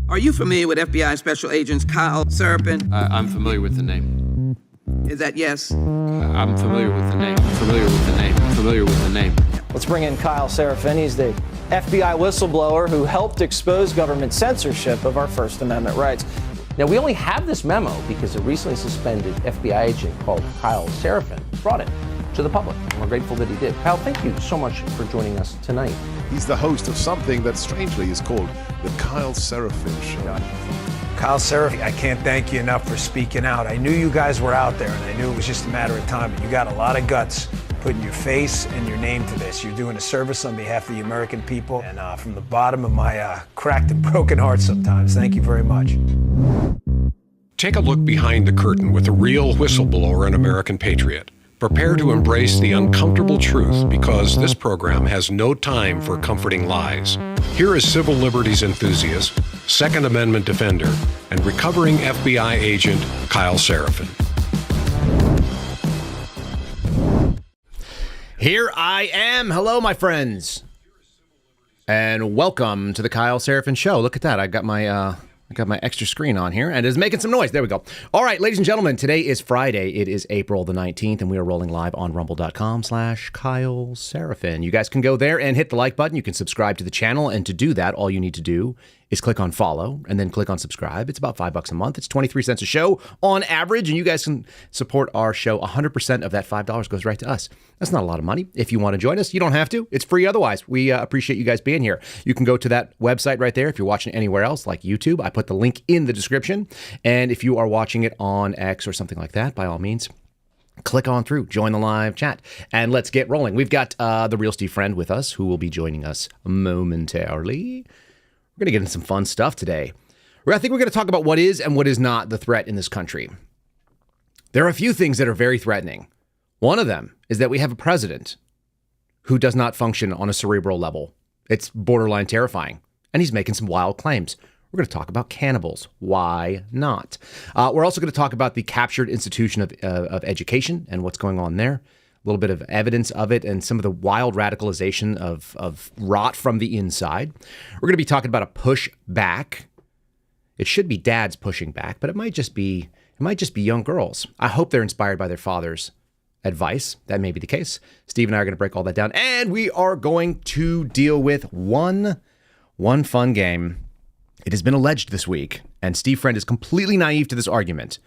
Are you familiar with FBI Special Agents Kyle Seraphin? I'm familiar with the name. Is that yes? I'm familiar with the name. Familiar with the name. Familiar with the name. Let's bring in Kyle Seraphin. He's the FBI whistleblower who helped expose government censorship of our First Amendment rights. Now, we only have this memo because a recently suspended FBI agent called Kyle Seraphin brought it to the public. And we're grateful that he did. Kyle, thank you so much for joining us tonight. He's the host of something that strangely is called the Kyle Seraphin Show. Kyle Seraphin, I can't thank you enough for speaking out. I knew you guys were out there, and I knew it was just a matter of time, but you got a lot of guts putting your face and your name to this. You're doing a service on behalf of the American people, and from the bottom of my cracked and broken heart sometimes, thank you very much. Take a look behind the curtain with a real whistleblower and American patriot. Prepare to embrace the uncomfortable truth because this program has no time for comforting lies. Here is civil liberties enthusiast, Second Amendment defender, and recovering FBI agent Kyle Seraphin. Here I am. Hello, my friends. And welcome to the Kyle Seraphin Show. Look at that. I got my extra screen on here, and it's making some noise. There we go. All right, ladies and gentlemen, today is Friday. It is April the 19th, and we are rolling live on rumble.com/Kyle Seraphin. You guys can go there and hit the like button. You can subscribe to the channel, and to do that, all you need to do is click on follow and then click on subscribe. It's about $5 a month. It's 23 cents a show on average, and you guys can support our show. 100% of that $5 goes right to us. That's not a lot of money. If you want to join us, you don't have to. It's free otherwise. We appreciate you guys being here. You can go to that website right there. If you're watching anywhere else like YouTube, I put the link in the description. And if you are watching it on X or something like that, by all means, click on through, join the live chat, and let's get rolling. We've got the real Steve Friend with us, who will be joining us momentarily. We're going to get into some fun stuff today. I think we're going to talk about what is and what is not the threat in this country. There are a few things that are very threatening. One of them is that we have a president who does not function on a cerebral level. It's borderline terrifying, and he's making some wild claims. We're going to talk about cannibals. Why not? We're also going to talk about the captured institution of education and what's going on there. A little bit of evidence of it and some of the wild radicalization of rot from the inside. We're going to be talking about a push back. It should be dads pushing back, but it might just be young girls. I hope they're inspired by their fathers' advice. That may be the case. Steve and I are going to break all that down, and we are going to deal with one fun game. It has been alleged this week, and Steve Friend is completely naive to this argument,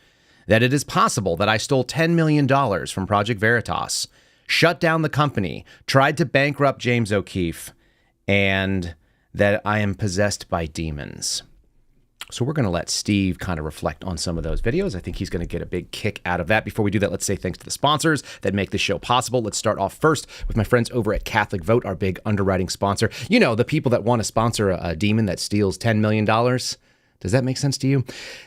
that it is possible that I stole $10 million from Project Veritas, shut down the company, tried to bankrupt James O'Keefe, and that I am possessed by demons. So we're going to let Steve kind of reflect on some of those videos. I think he's going to get a big kick out of that. Before we do that, let's say thanks to the sponsors that make this show possible. Let's start off first with my friends over at Catholic Vote, our big underwriting sponsor. You know, the people that want to sponsor a demon that steals $10 million. Does that make sense to you?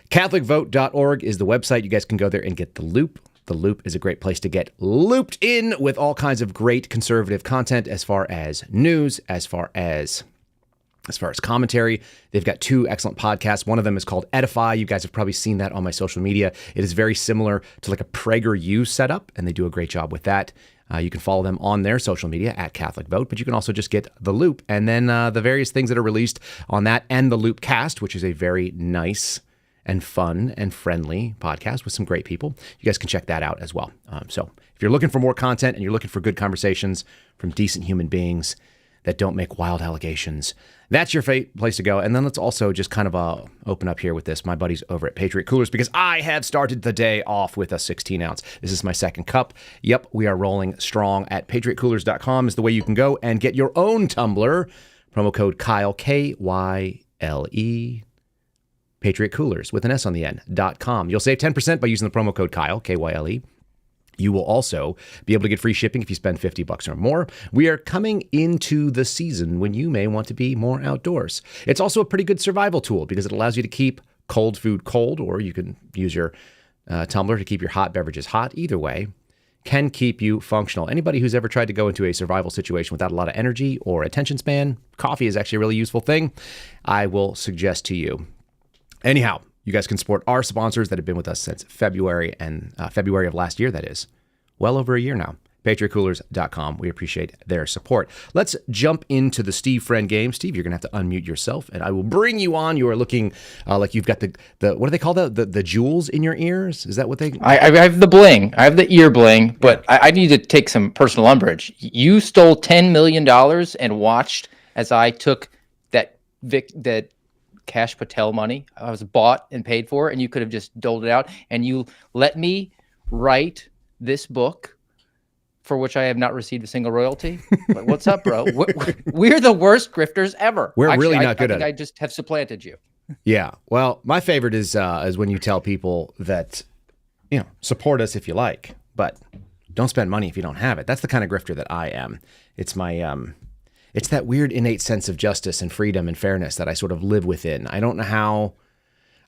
CatholicVote.org is the website. You guys can go there and get The Loop. The Loop is a great place to get looped in with all kinds of great conservative content as far as news, as far as commentary. They've got two excellent podcasts. One of them is called Edify. You guys have probably seen that on my social media. It is very similar to like a PragerU setup, and they do a great job with that. You can follow them on their social media at Catholic Vote, but you can also just get The Loop and then the various things that are released on that, and The Loop Cast, which is a very nice and fun and friendly podcast with some great people. You guys can check that out as well. So if you're looking for more content and you're looking for good conversations from decent human beings that don't make wild allegations, that's your place to go. And then let's also just kind of open up here with this. My buddies over at Patriot Coolers, because I have started the day off with a 16 ounce. This is my second cup. Yep, we are rolling strong at patriotcoolers.com is the way you can go and get your own tumbler. Promo code Kyle, K-Y-L-E, Patriot Coolers with an S on the end.com. You'll save 10% by using the promo code Kyle, K-Y-L-E. You will also be able to get free shipping if you spend $50 or more. We are coming into the season when you may want to be more outdoors. It's also a pretty good survival tool because it allows you to keep cold food cold, or you can use your tumbler to keep your hot beverages hot. Either way can keep you functional. Anybody who's ever tried to go into a survival situation without a lot of energy or attention span, coffee is actually a really useful thing. I will suggest to you. Anyhow, you guys can support our sponsors that have been with us since February of last year, that is. Well over a year now. patriotcoolers.com. We appreciate their support. Let's jump into the Steve Friend game. Steve, you're going to have to unmute yourself, and I will bring you on. You are looking like you've got the what do they call the jewels in your ears? Is that what they... I have the bling. I have the ear bling, but I need to take some personal umbrage. You stole $10 million and watched as I took that Cash Patel money I was bought and paid for, and you could have just doled it out, and you let me write this book for which I have not received a single royalty. Like, what's up, bro? We're the worst grifters ever. We're really not good at it. I just have supplanted you. Yeah. Well, my favorite is when you tell people that, support us if you like, but don't spend money if you don't have it. That's the kind of grifter that I am. It's my it's that weird innate sense of justice and freedom and fairness that I sort of live within. I don't know how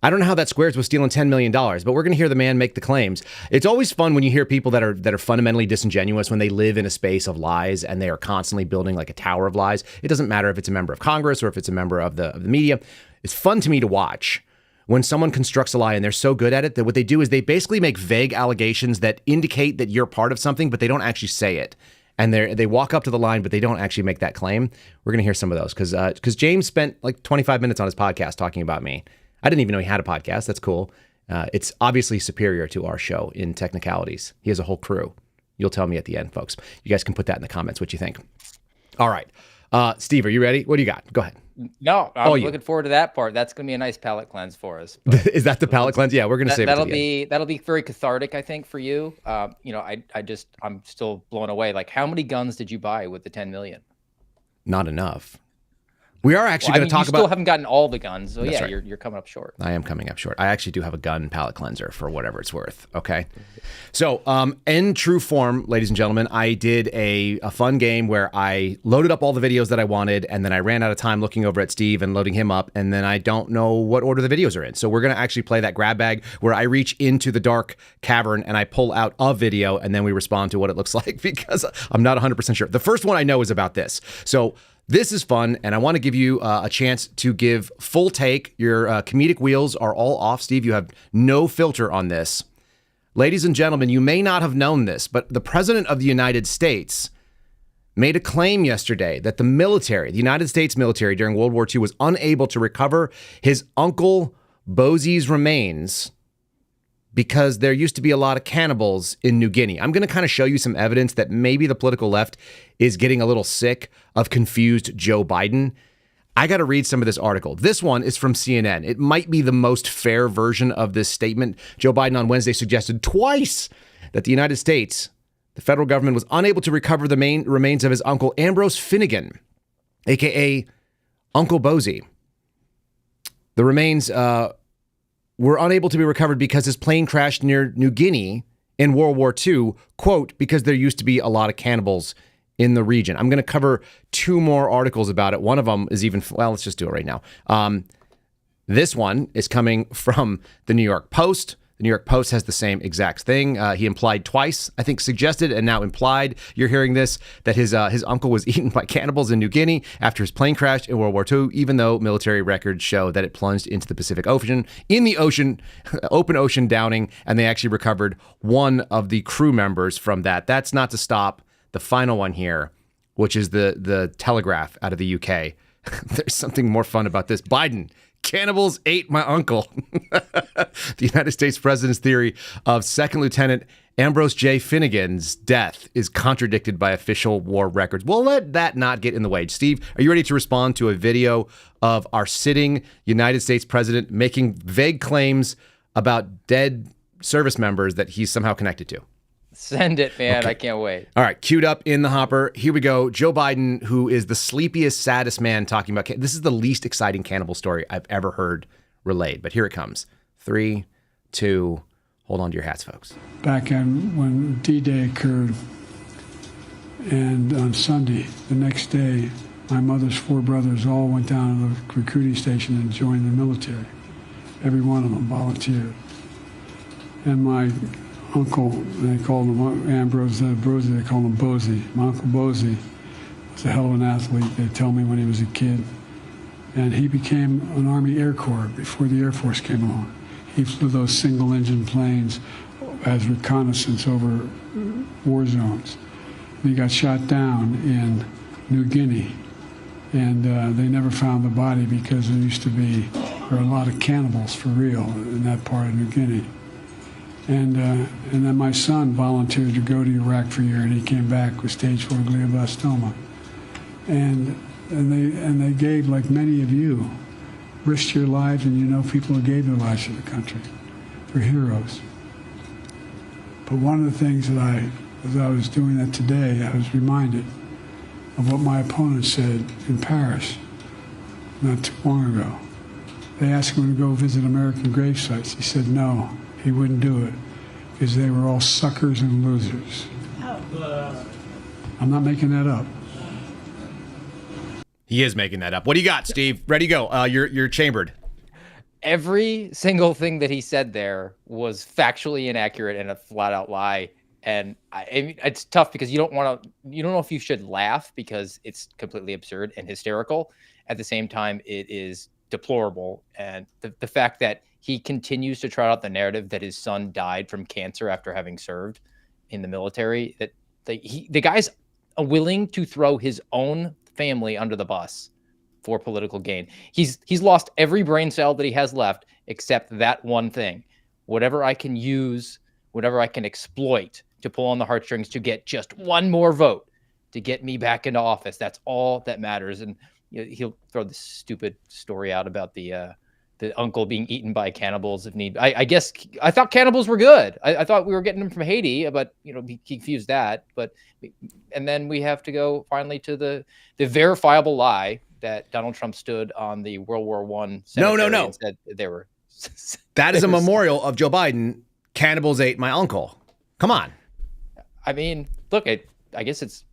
that squares with stealing $10 million, but we're going to hear the man make the claims. It's always fun when you hear people that are fundamentally disingenuous when they live in a space of lies and they are constantly building like a tower of lies. It doesn't matter if it's a member of Congress or if it's a member of the media. It's fun to me to watch when someone constructs a lie and they're so good at it that what they do is they basically make vague allegations that indicate that you're part of something, but they don't actually say it. And they walk up to the line, but they don't actually make that claim. We're going to hear some of those because James spent like 25 minutes on his podcast talking about me. I didn't even know he had a podcast. That's cool. It's obviously superior to our show in technicalities. He has a whole crew. You'll tell me at the end, folks. You guys can put that in the comments what you think. All right. Steve, are you ready? What do you got? Go ahead. No, I'm looking forward to that part. That's going to be a nice palate cleanse for us. Is that the palate cleanse? Yeah, we're going to save it. That'll be very cathartic, I think, for you. I'm still blown away. Like, how many guns did you buy with the 10 million? Not enough. We are actually going to talk about... You still haven't gotten all the guns, so That's right. You're coming up short. I am coming up short. I actually do have a gun palate cleanser for whatever it's worth, okay? So, in true form, ladies and gentlemen, I did a fun game where I loaded up all the videos that I wanted, and then I ran out of time looking over at Steve and loading him up, and then I don't know what order the videos are in. So we're going to actually play that grab bag where I reach into the dark cavern and I pull out a video, and then we respond to what it looks like because I'm not 100% sure. The first one I know is about this. So... this is fun, and I want to give you a chance to give full take. Your comedic wheels are all off, Steve. You have no filter on this. Ladies and gentlemen, you may not have known this, but the President of the United States made a claim yesterday that the United States military during World War II was unable to recover his Uncle Bosie's remains because there used to be a lot of cannibals in New Guinea. I'm going to kind of show you some evidence that maybe the political left is getting a little sick of confused Joe Biden. I got to read some of this article. This one is from CNN. It might be the most fair version of this statement. Joe Biden on Wednesday suggested twice that the United States, the federal government, was unable to recover the remains of his Uncle Ambrose Finnegan, a.k.a. Uncle Bosie. The remains... were unable to be recovered because his plane crashed near New Guinea in World War II, quote, because there used to be a lot of cannibals in the region. I'm going to cover two more articles about it. One of them is let's just do it right now. This one is coming from the New York Post. The New York Post has the same exact thing. He implied twice, I think suggested and now implied, you're hearing this, that his uncle was eaten by cannibals in New Guinea after his plane crashed in World War II, even though military records show that it plunged into the Pacific Ocean, open ocean downing, and they actually recovered one of the crew members from that. That's not to stop the final one here, which is the Telegraph out of the UK. There's something more fun about this. Biden. Cannibals ate my uncle. The United States president's theory of Second Lieutenant Ambrose J. Finnegan's death is contradicted by official war records. We'll let that not get in the way. Steve, are you ready to respond to a video of our sitting United States president making vague claims about dead service members that he's somehow connected to? Send it, man. Okay. I can't wait. All right, queued up in the hopper. Here we go. Joe Biden, who is the sleepiest, saddest man talking about... This is the least exciting cannibal story I've ever heard relayed. But here it comes. 3, 2, hold on to your hats, folks. Back when D-Day occurred, and on Sunday, the next day, my mother's 4 brothers all went down to the recruiting station and joined the military. Every one of them volunteered. And my uncle, they called him Ambrose, they called him Bosie. My Uncle Bosie was a hell of an athlete, they tell me, when he was a kid. And he became an Army Air Corps before the Air Force came along. He flew those single-engine planes as reconnaissance over war zones. He got shot down in New Guinea, and they never found the body because there were a lot of cannibals for real in that part of New Guinea. And then my son volunteered to go to Iraq for a year, and he came back with stage 4 glioblastoma. And they gave, like many of you, risked your lives, and you know people who gave their lives to the country. They're heroes. But one of the things that as I was doing that today, I was reminded of what my opponent said in Paris not too long ago. They asked him to go visit American grave sites. He said no, he wouldn't do it because they were all suckers and losers. I'm not making that up. He is making that up. What do you got, Steve? Ready to go. You're chambered. Every single thing that he said there was factually inaccurate and a flat out lie. And I mean, it's tough because you don't know if you should laugh because it's completely absurd and hysterical. At the same time, it is deplorable. And the fact that he continues to trot out the narrative that his son died from cancer after having served in the military, that the guy's willing to throw his own family under the bus for political gain. He's lost every brain cell that he has left except that one thing. Whatever I can use, whatever I can exploit to pull on the heartstrings to get just one more vote to get me back into office. That's all that matters. And he'll throw this stupid story out about the uncle being eaten by cannibals if need. I guess I thought cannibals were good. I thought we were getting them from Haiti, but he confused that. And then we have to go finally to the verifiable lie that Donald Trump stood on the World War I cemetery No. and said they were. That is a memorial of Joe Biden. Cannibals ate my uncle. Come on. I mean, look, I guess it's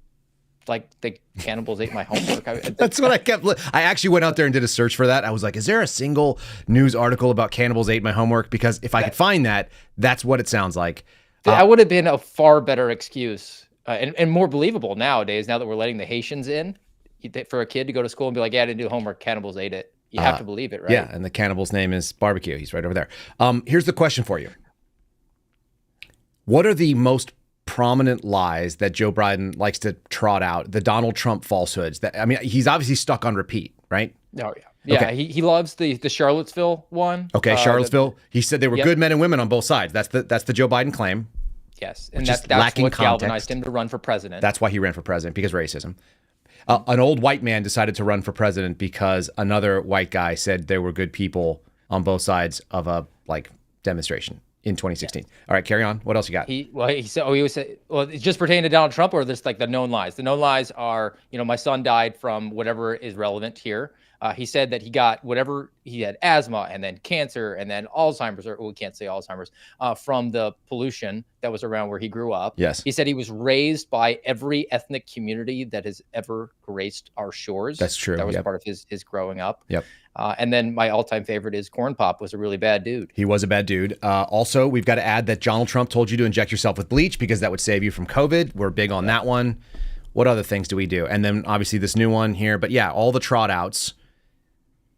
like the cannibals ate my homework. That's what I kept. I actually went out there and did a search for that. I was like, is there a single news article about cannibals ate my homework? Because if I could find that, that's what it sounds like. That would have been a far better excuse and more believable nowadays, now that we're letting the Haitians in, for a kid to go to school and be like, yeah, I didn't do homework. Cannibals ate it. You have to believe it, right? Yeah, and the cannibal's name is Barbecue. He's right over there. Here's the question for you. What are the most prominent lies that Joe Biden likes to trot out, the Donald Trump falsehoods? He's obviously stuck on repeat, right? Oh, yeah. Yeah, okay. He loves the Charlottesville one. Okay, Charlottesville. He said there were good men and women on both sides. That's the Joe Biden claim. Yes, and that's what galvanized him to run for president. That's why he ran for president, because racism. An old white man decided to run for president because another white guy said there were good people on both sides of a demonstration in 2016. Yeah. All right, carry on. What else you got? He said, it's just pertaining to Donald Trump, or there's the known lies. The known lies are, my son died from whatever is relevant here. He said that he got whatever, he had asthma and then cancer and then Alzheimer's, or we can't say Alzheimer's, from the pollution that was around where he grew up. Yes. He said he was raised by every ethnic community that has ever graced our shores. That's true. That was part of his growing up. Yep. And then my all-time favorite is Corn Pop was a really bad dude. He was a bad dude. Also, we've got to add that Donald Trump told you to inject yourself with bleach because that would save you from COVID. We're big on that one. What other things do we do? And then obviously this new one here. But yeah, all the trot outs.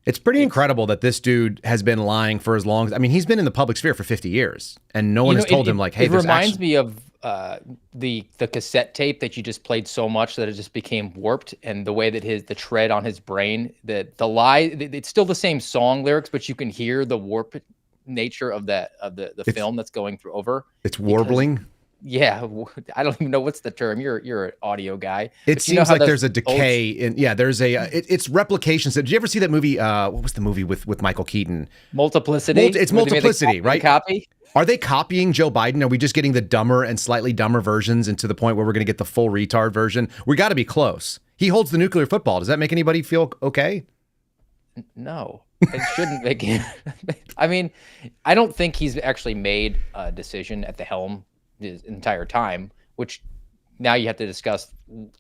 It's pretty incredible that this dude has been lying for as long as, he's been in the public sphere for 50 years and no one has told him hey, it reminds me of the cassette tape that you just played so much that it just became warped, and the way that the tread on his brain, the lie, it's still the same song lyrics, but you can hear the warped nature of the film that's going through over. It's warbling. Yeah, I don't even know what's the term. You're an audio guy. It seems like there's a decay there's it's replication. So did you ever see that movie? What was the movie with Michael Keaton? Multiplicity. It's Multiplicity, right? Copy. Are they copying Joe Biden? Are we just getting the dumber and slightly dumber versions, and to the point where we're going to get the full retard version? We got to be close. He holds the nuclear football. Does that make anybody feel okay? No, it shouldn't make it. I don't think he's actually made a decision at the helm the entire time, which now you have to discuss,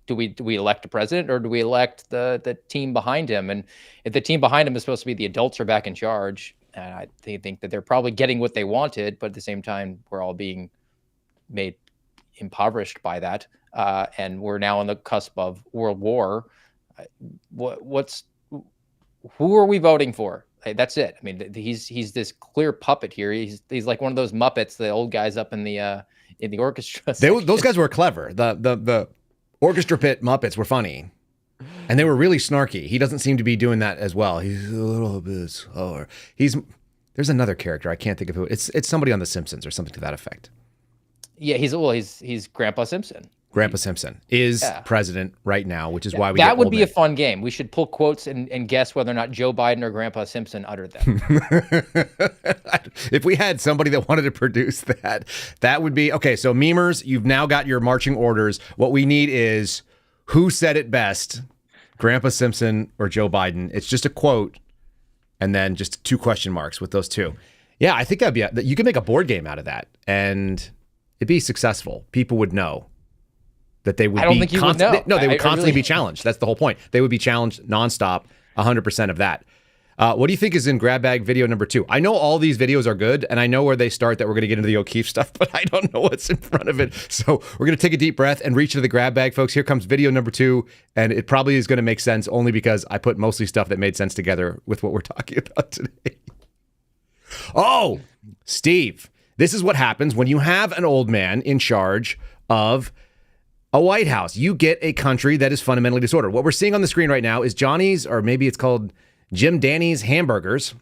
do we elect a president or do we elect the team behind him? And if the team behind him is supposed to be the adults are back in charge, I think that they're probably getting what they wanted, but at the same time, we're all being made impoverished by that. And we're now on the cusp of world war. Who are we voting for? That's it. He's this clear puppet here. He's like one of those Muppets, the old guys up in the orchestra. Those guys were clever. The Orchestra Pit Muppets were funny. And they were really snarky. He doesn't seem to be doing that as well. He's a little bit slower. There's another character. I can't think of who. It's somebody on The Simpsons or something to that effect. Yeah, he's Grandpa Simpson. Grandpa Simpson is president right now, which is why we that would be men. a fun game. We should pull quotes and guess whether or not Joe Biden or Grandpa Simpson uttered them. If we had somebody that wanted to produce that, that would be okay. So memers, you've now got your marching orders. What we need is who said it best, Grandpa Simpson or Joe Biden. It's just a quote and then just 2 question marks with those 2. Yeah, I think you could make a board game out of that and it'd be successful. People would know that they would I don't think you would know. No, they would constantly really... be challenged. That's the whole point. They would be challenged nonstop, 100% of that. What do you think is in grab bag video number 2? I know all these videos are good, and I know where they start that we're going to get into the O'Keefe stuff, but I don't know what's in front of it. So we're going to take a deep breath and reach into the grab bag, folks. Here comes video number 2, and it probably is going to make sense only because I put mostly stuff that made sense together with what we're talking about today. Oh, Steve, this is what happens when you have an old man in charge of a White House. You get a country that is fundamentally disordered. What we're seeing on the screen right now is Johnny's, or maybe it's called Jim Danny's Hamburgers,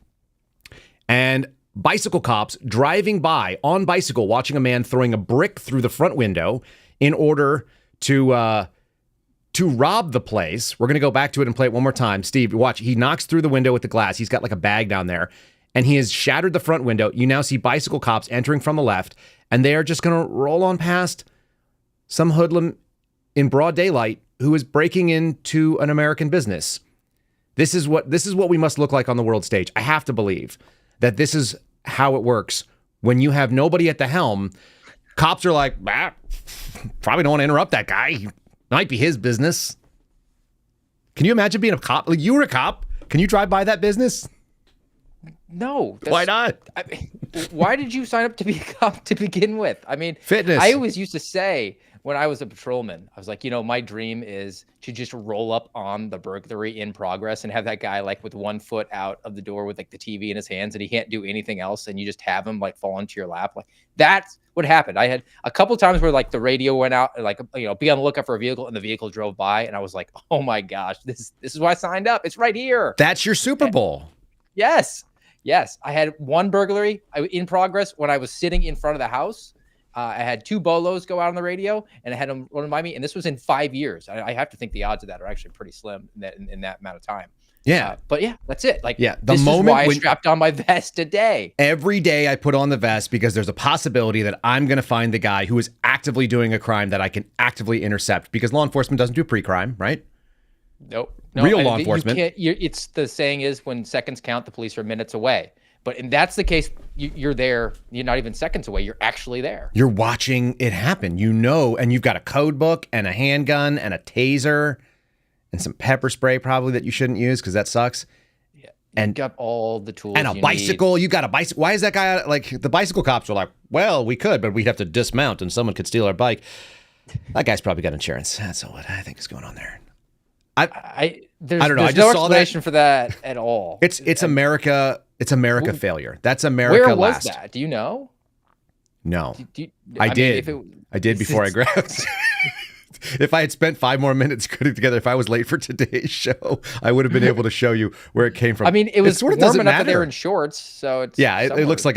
and bicycle cops driving by on bicycle, watching a man throwing a brick through the front window in order to rob the place. We're going to go back to it and play it one more time. Steve, watch. He knocks through the window with the glass. He's got like a bag down there, and he has shattered the front window. You now see bicycle cops entering from the left, and they are just going to roll on past some hoodlum in broad daylight who is breaking into an American business. This is what we must look like on the world stage. I have to believe that this is how it works when you have nobody at the helm. Cops are like, probably don't want to interrupt that guy. He might be his business. Can you imagine being a cop? Like, you were a cop. Can you drive by that business? No. Why not? I mean, why did you sign up to be a cop to begin with? I mean, fitness. I always used to say when I was a patrolman, I was like, my dream is to just roll up on the burglary in progress and have that guy like with 1 foot out of the door with like the TV in his hands and he can't do anything else. And you just have him like fall into your lap. Like that's what happened. I had a couple times where like the radio went out, like, be on the lookout for a vehicle and the vehicle drove by. And I was like, oh my gosh, this is why I signed up. It's right here. That's your Super Bowl. Yes. I had one burglary in progress when I was sitting in front of the house. I had 2 bolos go out on the radio, and I had them run by me. And this was in 5 years. I have to think the odds of that are actually pretty slim in that amount of time. Yeah. But yeah, that's it. Like, the this moment is why I when, strapped on my vest today. Every day I put on the vest because there's a possibility that I'm going to find the guy who is actively doing a crime that I can actively intercept, because law enforcement doesn't do pre-crime, right? Nope. Real law enforcement. It's the saying is when seconds count, the police are minutes away. But and that's the case. You're there. You're not even seconds away. You're actually there. You're watching it happen. And you've got a code book and a handgun and a taser and some pepper spray probably that you shouldn't use because that sucks. Yeah, and got all the tools. And a bicycle. You got a bicycle. Why is that guy like the bicycle cops are like, well, we could, but we'd have to dismount and someone could steal our bike. That guy's probably got insurance. That's what I think is going on there. I don't know. I There's just no saw explanation for that at all. It's America. It's America failure. That's America Where was last. that? Do you know? No. I did. I did before I grabbed. If I had spent 5 more minutes putting it together, if I was late for today's show, I would have been able to show you where it came from. I mean, it was sort of warm doesn't enough that they matter. were in shorts, so it's it looks like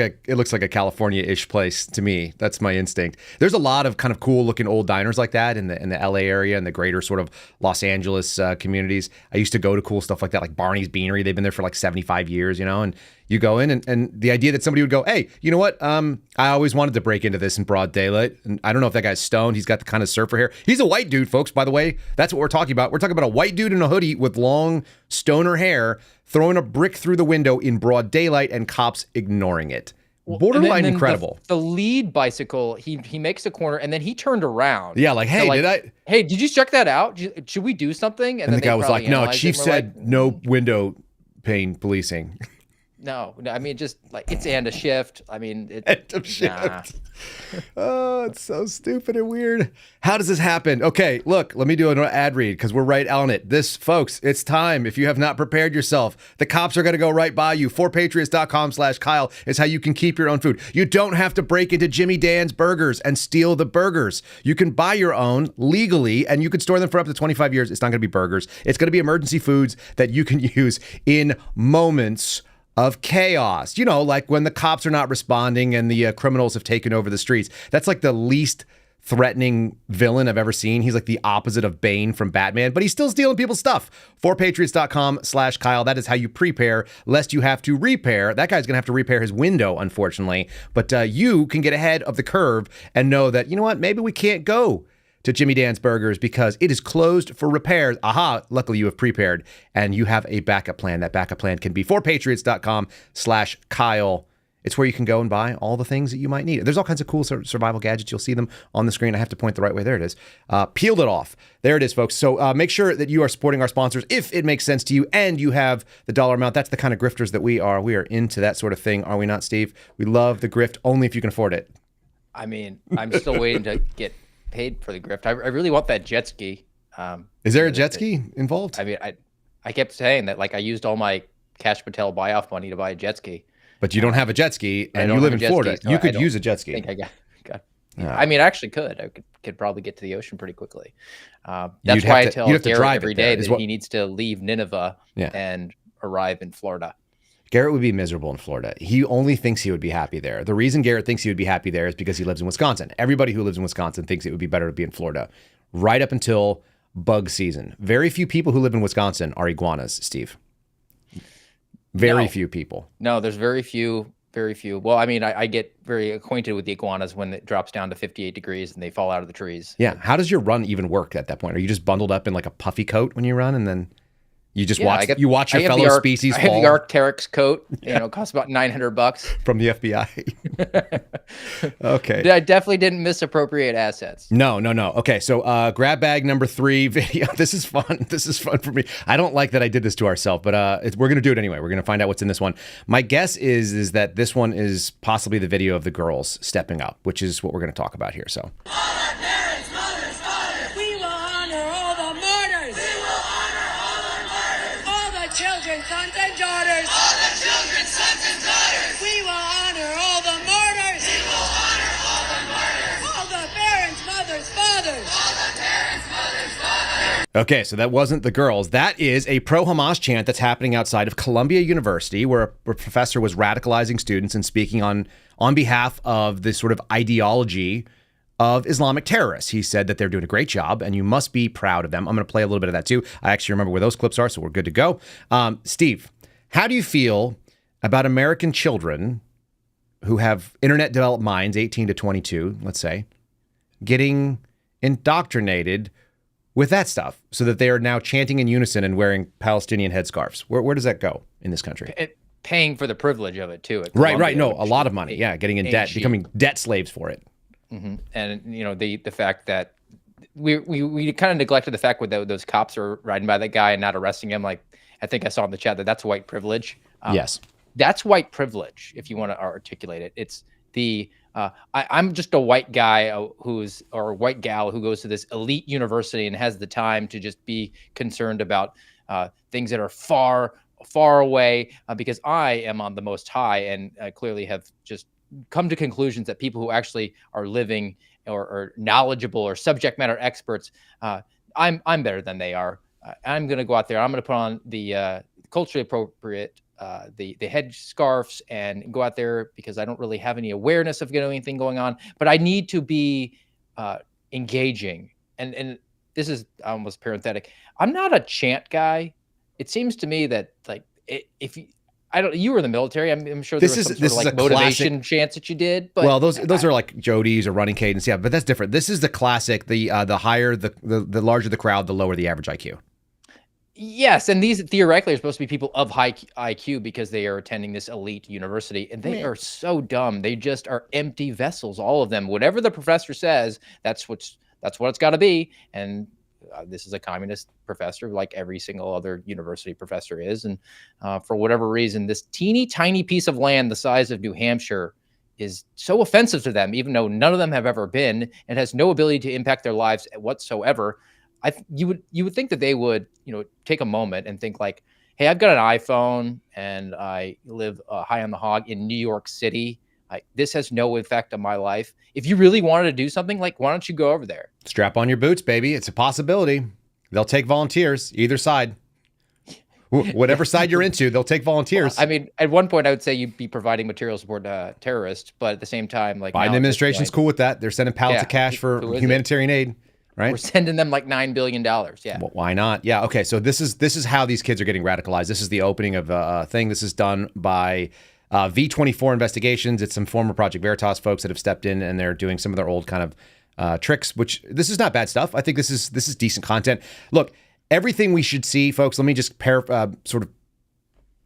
a California-ish place to me. That's my instinct. There's a lot of kind of cool-looking old diners like that in the LA area and the greater sort of Los Angeles communities. I used to go to cool stuff like that, like Barney's Beanery. They've been there for like 75 years, and you go in and the idea that somebody would go, hey, you know what? I always wanted to break into this in broad daylight. And I don't know if that guy's stoned. He's got the kind of surfer hair. He's a white dude, folks, by the way. That's what we're talking about. We're talking about a white dude in a hoodie with long stoner hair throwing a brick through the window in broad daylight and cops ignoring it. Borderline then incredible. The lead bicycle, he makes a corner and then he turned around. Yeah, like, hey, Hey, did you check that out? Should we do something? And the guy was like, no, chief said no window pane policing. No, I mean, just like it's and a shift. I mean, End of shift. Oh, it's so stupid and weird. How does this happen? Okay, look, let me do an ad read because we're right on it. This, folks, it's time. If you have not prepared yourself, the cops are going to go right by you. 4patriots.com/Kyle is how you can keep your own food. You don't have to break into Jimmy Dan's Burgers and steal the burgers. You can buy your own legally, and you can store them for up to 25 years. It's not going to be burgers. It's going to be emergency foods that you can use in moments of chaos. You know, like when the cops are not responding and the criminals have taken over the streets. That's like the least threatening villain I've ever seen. He's like the opposite of Bane from Batman, but he's still stealing people's stuff. 4patriots.com/Kyle. That is how you prepare, lest you have to repair. That guy's going to have to repair his window, unfortunately. But you can get ahead of the curve and know that, you know what, maybe we can't go to Jimmy Dan's Burgers because it is closed for repairs. Aha, luckily you have prepared and you have a backup plan. That backup plan can be 4patriots.com/Kyle. It's where you can go and buy all the things that you might need. There's all kinds of cool survival gadgets. You'll see them on the screen. I have to point the right way. There it is. Peeled it off. There it is, folks. So make sure that you are supporting our sponsors if it makes sense to you and you have the dollar amount. That's the kind of grifters that we are. We are into that sort of thing, are we not, Steve? We love the grift only if you can afford it. I mean, I'm still waiting to get paid for the grift. I really want that jet ski. Is there a jet ski involved? I mean, I kept saying that, like, I used all my Cash Patel buy-off money to buy a jet ski. But you don't have a jet ski, and you live in Florida. Ski, so you could use a jet ski. I think I got. I mean, I actually could. I could probably get to the ocean pretty quickly. That's why I tell Garrett every day that he needs to leave Nineveh and arrive in Florida. Garrett would be miserable in Florida. He only thinks he would be happy there. The reason Garrett thinks he would be happy there is because he lives in Wisconsin. Everybody who lives in Wisconsin thinks it would be better to be in Florida, right up until bug season. Very few people who live in Wisconsin are iguanas, Steve. Very few people. No, there's very few. Well, I mean, I get very acquainted with the iguanas when it drops down to 58 degrees and they fall out of the trees. Yeah. How does your run even work at that point? Are you just bundled up in like a puffy coat when you run and then you just watch your fellow species fall? I have the Arc'teryx coat. You know, it costs about $900 from the FBI. Okay. I definitely didn't misappropriate assets. No. Okay, so grab bag number 3 video. This is fun. This is fun for me. I don't like that I did this to ourselves, but we're gonna do it anyway. We're gonna find out what's in this one. My guess is that this one is possibly the video of the girls stepping up, which is what we're gonna talk about here. So. Children, sons and daughters. All the children, sons and daughters. We will honor all the martyrs. We will honor all the martyrs. All the parents, mothers, fathers. All the parents, mothers, fathers. Okay, so that wasn't the girls. That is a pro-Hamas chant that's happening outside of Columbia University, where a professor was radicalizing students and speaking on behalf of this sort of ideology of Islamic terrorists. He said that they're doing a great job and you must be proud of them. I'm going to play a little bit of that too. I actually remember where those clips are, so we're good to go. Steve, how do you feel about American children who have internet developed minds, 18 to 22, let's say, getting indoctrinated with that stuff so that they are now chanting in unison and wearing Palestinian headscarves? Where does that go in this country? Paying for the privilege of it too. Right. No, a lot of money. Yeah, getting in debt, becoming debt slaves for it. Mm-hmm. And you know the fact that we kind of neglected the fact that those cops are riding by that guy and not arresting him. Like I think I saw in the chat that's white privilege. Yes, that's white privilege. If you want to articulate it, it's the I'm just a white guy or a white gal who goes to this elite university and has the time to just be concerned about things that are far away because I am on the most high and clearly have just come to conclusions that people who actually are living or knowledgeable or subject matter experts, I'm better than they are. I'm going to go out there. I'm going to put on the culturally appropriate, the head scarves and go out there because I don't really have any awareness of anything going on, but I need to be engaging. And this is almost parenthetic. I'm not a chant guy. It seems to me that like if you, you were in the military. I'm sure there was some sort of like motivation chants that you did. But well, those are like Jody's or running cadence. Yeah, but that's different. This is the classic. The higher the larger the crowd, the lower the average IQ. Yes, and these theoretically are supposed to be people of high IQ because they are attending this elite university, and they are so dumb. They just are empty vessels, all of them. Whatever the professor says, that's what it's got to be. And This is a communist professor, like every single other university professor is. And for whatever reason, this teeny tiny piece of land the size of New Hampshire is so offensive to them, even though none of them have ever been, and has no ability to impact their lives whatsoever. You would think that they would, take a moment and think like, hey, I've got an iPhone and I live high on the hog in New York City. This has no effect on my life. If you really wanted to do something, like, why don't you go over there? Strap on your boots, baby. It's a possibility. They'll take volunteers, either side. Whatever side you're into, they'll take volunteers. Well, I mean, at one point, I would say you'd be providing material support to terrorists, but at the same time, like, Biden administration's cool with that. They're sending pallets of cash for humanitarian aid, right? We're sending them like $9 billion. Yeah. Well, why not? Yeah. Okay. So this is how these kids are getting radicalized. This is the opening of a thing. This is done by V24 Investigations. It's some former Project Veritas folks that have stepped in, and they're doing some of their old kind of tricks. Which this is not bad stuff. I think this is decent content. Look. Everything we should see, folks, let me just let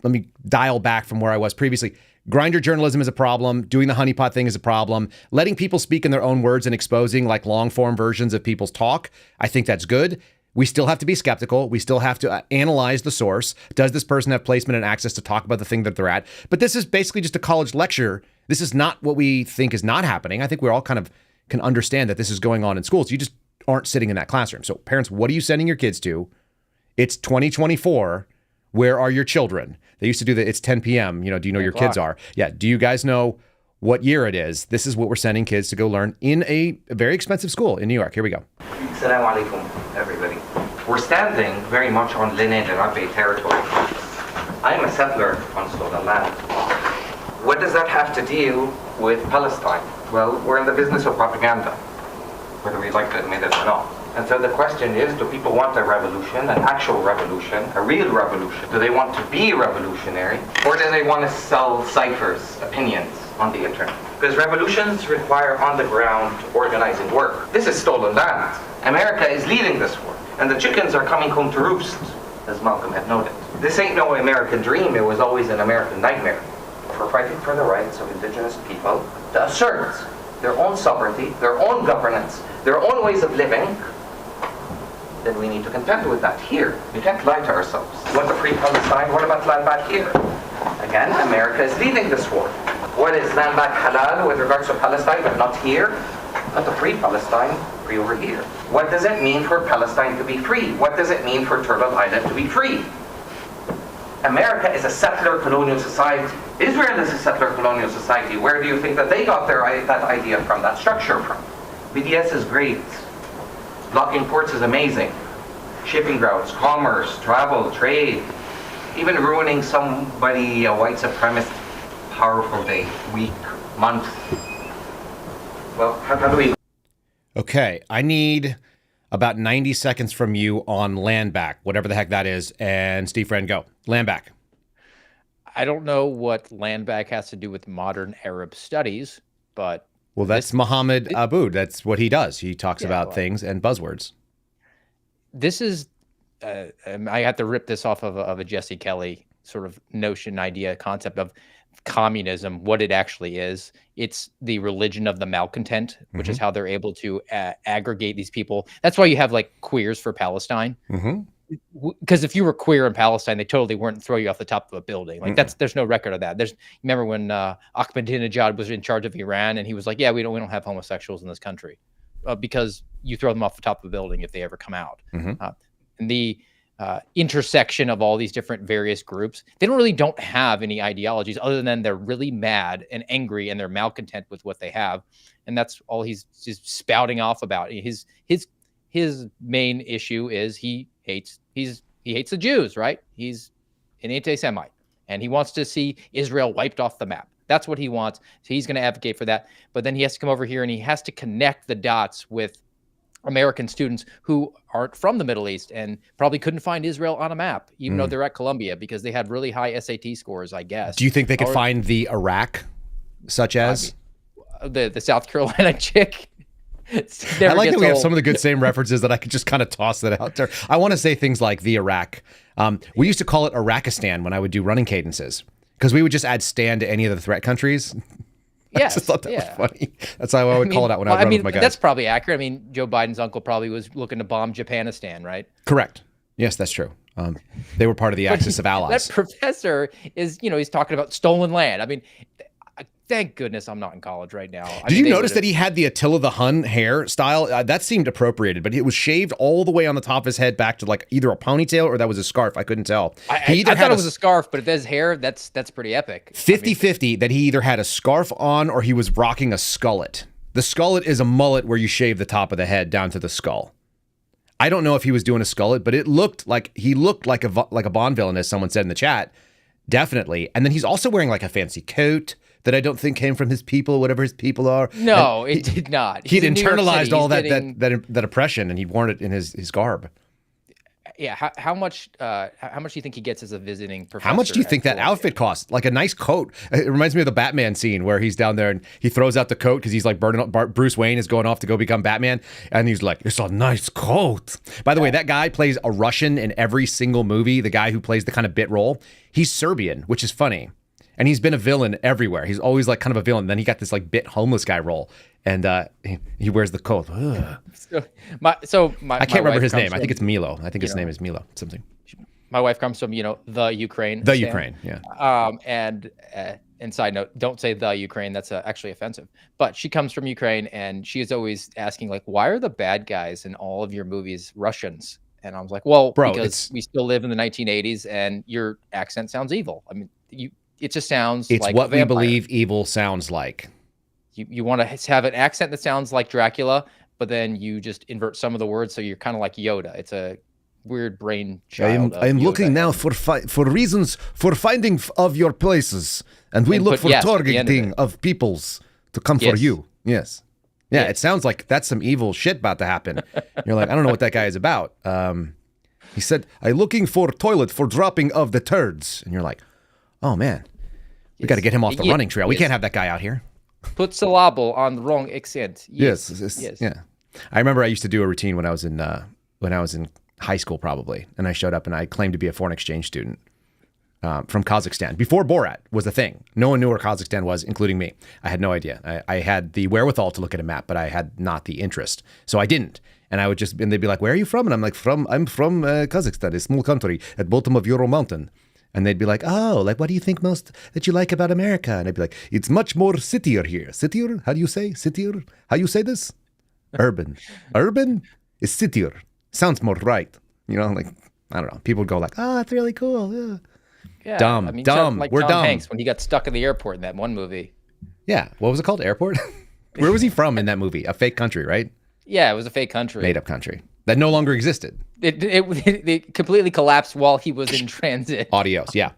me dial back from where I was previously. Grinder journalism is a problem. Doing the honeypot thing is a problem. Letting people speak in their own words and exposing like long form versions of people's talk, I think that's good. We still have to be skeptical. We still have to analyze the source. Does this person have placement and access to talk about the thing that they're at? But this is basically just a college lecture. This is not what we think is not happening. I think we're all kind of can understand that this is going on in schools. You just aren't sitting in that classroom. So parents, what are you sending your kids to? It's 2024. Where are your children? They used to do that. It's 10 p.m. Do you know where your kids are? Yeah. Do you guys know what year it is? This is what we're sending kids to go learn in a very expensive school in New York. Here we go. Assalamu alaikum, everybody. We're standing very much on Lenin and Abe territory. I'm a settler on stolen land. What does that have to do with Palestine? Well, we're in the business of propaganda, whether we like to admit it or not. And so the question is, do people want a revolution, an actual revolution, a real revolution? Do they want to be revolutionary? Or do they want to sell ciphers, opinions on the internet? Because revolutions require on-the-ground organizing work. This is stolen land. America is leading this war. And the chickens are coming home to roost, as Malcolm had noted. This ain't no American dream, it was always an American nightmare. If we're fighting for the rights of indigenous people to assert their own sovereignty, their own governance, their own ways of living, then we need to contend with that here. We can't lie to ourselves. Want to free Palestine? What about land back here? Again, America is leading this war. What is land back halal with regards to Palestine, but not here? Not to free Palestine, free over here. What does it mean for Palestine to be free? What does it mean for Turtle Island to be free? America is a settler colonial society. Israel is a settler colonial society. Where do you think that they got that idea from, that structure from? BDS is great. Blocking ports is amazing. Shipping routes, commerce, travel, trade. Even ruining somebody, a white supremacist, powerful day, week, month. Well, how do we... Okay, I need about 90 seconds from you on land back, whatever the heck that is. And Steve Friend, go. Land back. I don't know what land back has to do with modern Arab studies, but... Well, that's Mohammed Aboud. That's what he does. He talks about things and buzzwords. This is, I have to rip this off of a Jesse Kelly sort of notion, idea, concept of communism, what it actually is. It's the religion of the malcontent, which is how they're able to aggregate these people. That's why you have like queers for Palestine. Because if you were queer in Palestine, they totally weren't throw you off the top of a building. Like there's no record of that. Remember when Ahmadinejad was in charge of Iran, and he was like, "Yeah, we don't have homosexuals in this country because you throw them off the top of a building if they ever come out." And the intersection of all these different various groups, they don't have any ideologies other than they're really mad and angry and they're malcontent with what they have, and that's all he's spouting off about. His main issue is he hates the Jews, right? He's an anti-Semite, and he wants to see Israel wiped off the map. That's what he wants. So he's going to advocate for that. But then he has to come over here and he has to connect the dots with American students who aren't from the Middle East and probably couldn't find Israel on a map, even though they're at Columbia, because they had really high SAT scores, I guess. Do you think they could find the Iraq, such as? The South Carolina chick? I like that we have some of the good same references that I could just kind of toss that out there. I want to say things like the Iraq. We used to call it Iraqistan when I would do running cadences, because we would just add "stan" to any of the threat countries. I Yes, just thought that yeah. was funny. That's how I would call it out when I was running with my guys. That's probably accurate. I mean, Joe Biden's uncle probably was looking to bomb Japanistan, right? Correct. Yes, that's true. They were part of the Axis of Allies. That professor is, he's talking about stolen land. I mean, thank goodness I'm not in college right now. Did you notice that he had the Attila the Hun hairstyle? That seemed appropriated, but it was shaved all the way on the top of his head back to like either a ponytail or that was a scarf. I couldn't tell. I thought it was a scarf, but if there's hair, that's pretty epic. 50-50 that he either had a scarf on or he was rocking a skullet. The skullet is a mullet where you shave the top of the head down to the skull. I don't know if he was doing a skullet, but it looked like he looked like a Bond villain, as someone said in the chat. Definitely. And then he's also wearing like a fancy coat that I don't think came from his people, whatever his people are. No, it did not. He'd internalized all that oppression, and he'd worn it in his garb. Yeah, how much do you think he gets as a visiting professor? How much do you think that outfit costs? Like a nice coat. It reminds me of the Batman scene where he's down there and he throws out the coat because he's like burning up. Bruce Wayne is going off to go become Batman, and he's like, "It's a nice coat." By the way, that guy plays a Russian in every single movie. The guy who plays the kind of bit role, he's Serbian, which is funny. And he's been a villain everywhere. He's always like kind of a villain. Then he got this like bit homeless guy role, and he wears the coat. I can't remember his name. I think it's Milo. I think his name is Milo something. My wife comes from the Ukraine. The Ukraine, yeah. And side note, don't say the Ukraine. That's actually offensive. But she comes from Ukraine, and she is always asking like, why are the bad guys in all of your movies Russians? And I was like, well, bro, because we still live in the 1980s, and your accent sounds evil. I mean, it just sounds it's like what we believe evil sounds like. You want to have an accent that sounds like Dracula, but then you just invert some of the words, so you're kind of like Yoda. It's a weird brain child. I am looking now for reasons for finding of your places, and we look for targeting of peoples to come for you. Yes. Yeah, it sounds like that's some evil shit about to happen. You're like, I don't know what that guy is about. He said, I'm looking for toilet for dropping of the turds. And you're like, oh man, we got to get him off the running trail. We can't have that guy out here. Put syllable on the wrong accent. Yes. Yeah. I remember I used to do a routine when I was in high school, probably, and I showed up and I claimed to be a foreign exchange student from Kazakhstan before Borat was a thing. No one knew where Kazakhstan was, including me. I had no idea. I had the wherewithal to look at a map, but I had not the interest, so I didn't. And I would and they'd be like, "Where are you from?" And I'm like, "I'm from Kazakhstan, a small country at bottom of Ural Mountain." And they'd be like, "Oh, like what do you think most that you like about America?" And I'd be like, "It's much more citier here. Citier? How do you say citier? How you say this? Urban. Urban is citier. Sounds more right. Like I don't know. People would go like, "Oh, it's really cool." Yeah. Yeah, dumb. Like We're Tom dumb. Hanks when he got stuck in the airport in that one movie. Yeah. What was it called? Airport? Where was he from in that movie? A fake country, right? Yeah, it was a fake country. Made up country. That no longer existed. It completely collapsed while he was in transit. Adios. Yeah.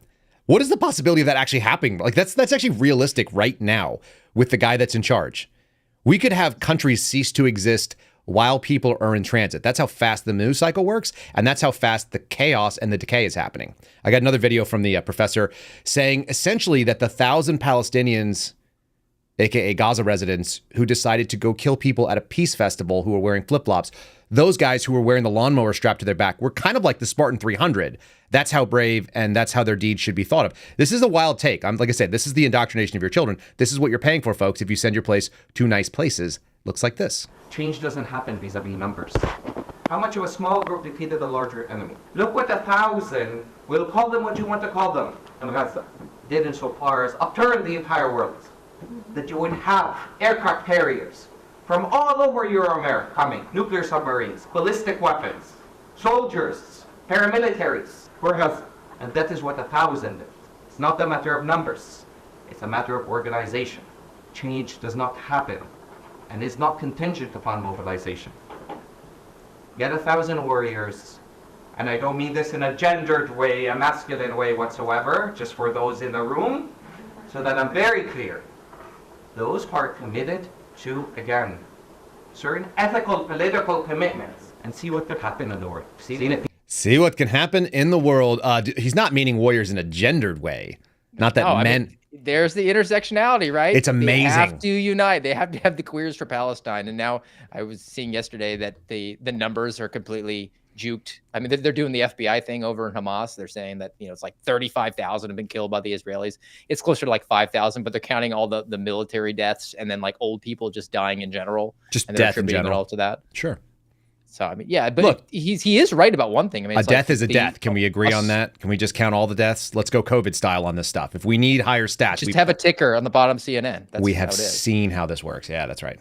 What is the possibility of that actually happening? Like that's actually realistic right now with the guy that's in charge. We could have countries cease to exist while people are in transit. That's how fast the news cycle works, and that's how fast the chaos and the decay is happening. I got another video from the professor saying essentially that the 1,000 Palestinians, aka Gaza residents, who decided to go kill people at a peace festival who were wearing flip-flops, those guys who were wearing the lawnmower strapped to their back were kind of like the Spartan 300. That's how brave and that's how their deeds should be thought of. This is a wild take. Like I said, this is the indoctrination of your children. This is what you're paying for, folks, if you send your place to nice places. Looks like this. Change doesn't happen vis-a-vis numbers. How much of a small group defeated a larger enemy? Look what 1,000, we'll call them what you want to call them, in Gaza, did insofar as upturn the entire world. That you would have aircraft carriers from all over Euro-America coming, nuclear submarines, ballistic weapons, soldiers, paramilitaries, for Gaza. And that is what 1,000 did. It's not a matter of numbers. It's a matter of organization. Change does not happen and is not contingent upon mobilization. Get 1,000 warriors, and I don't mean this in a gendered way, a masculine way whatsoever, just for those in the room, so that I'm very clear. Those who are committed to, again, certain ethical, political commitments, and see what could happen in the world. See what can happen in the world. He's not meaning warriors in a gendered way. Not that men... There's the intersectionality, right? It's amazing. They have to unite. They have to have the queers for Palestine. And now I was seeing yesterday that the numbers are completely juked. I mean, they're doing the FBI thing over in Hamas. They're saying that, you know, it's like 35,000 have been killed by the Israelis. It's closer to like 5,000, but they're counting all the military deaths and then like old people just dying in general. Just and they're death in attributing it general. all to that. Sure. So, I mean, yeah, but Look, he is right about one thing. I mean, A it's death like is a death. Can we agree on that? Can we just count all the deaths? Let's go COVID style on this stuff. If we need higher stats, Just have a ticker on the bottom CNN. That's we how have it is. seen how this works. Yeah, that's right.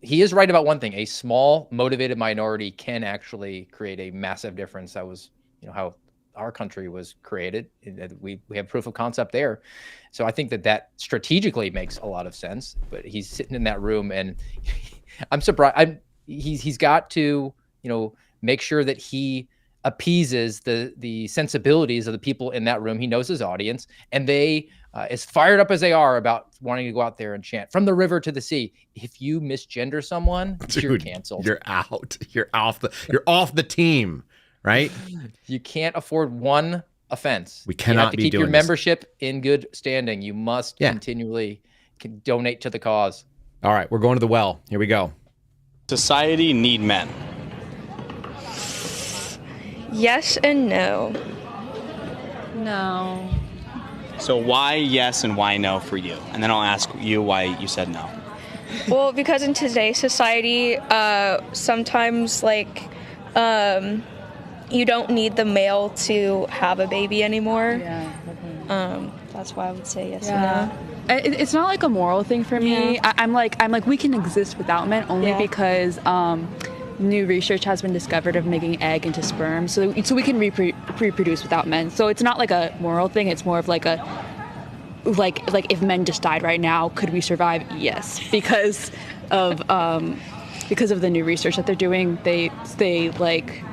He is right about one thing. A small, motivated minority can actually create a massive difference. That was, you know, how our country was created. We have proof of concept there. So I think that strategically makes a lot of sense. But he's sitting in that room, and I'm surprised. He's got to, you know, make sure that he appeases the sensibilities of the people in that room. He knows his audience, and they, as fired up as they are about wanting to go out there and chant from the river to the sea. If you misgender someone, you're canceled. You're out. You're off the team, right? You can't afford one offense. We cannot you have to be keep doing your this. membership in good standing. You must continually donate to the cause. All right, we're going to the well. Here we go. Society need men. Yes and no. No. So why yes and why no for you? And then I'll ask you why you said no. Well, because in today's society, sometimes like you don't need the male to have a baby anymore. Yeah. That's why I would say yes and no. It's not like a moral thing for me. Yeah. I'm like we can exist without men only because new research has been discovered of making egg into sperm, so we can reproduce without men. So it's not like a moral thing. It's more of like a like if men just died right now, could we survive? Yes, because of the new research that they're doing. They like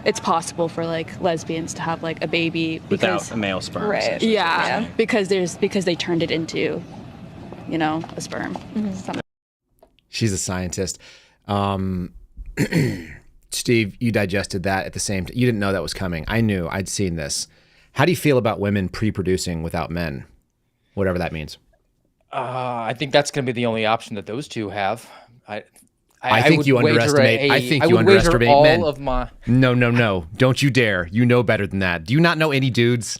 it's possible for like lesbians to have like a baby without a male sperm. Right. Yeah, because they turned it into, you know, a sperm. She's a scientist. Steve, you digested that at the same time. You didn't know that was coming. I knew. I'd seen this. How do you feel about women pre-producing without men? Whatever that means. I think that's going to be the only option that those two have. I think you underestimate. I think you underestimate all men. Of my... No. Don't you dare. You know better than that. Do you not know any dudes?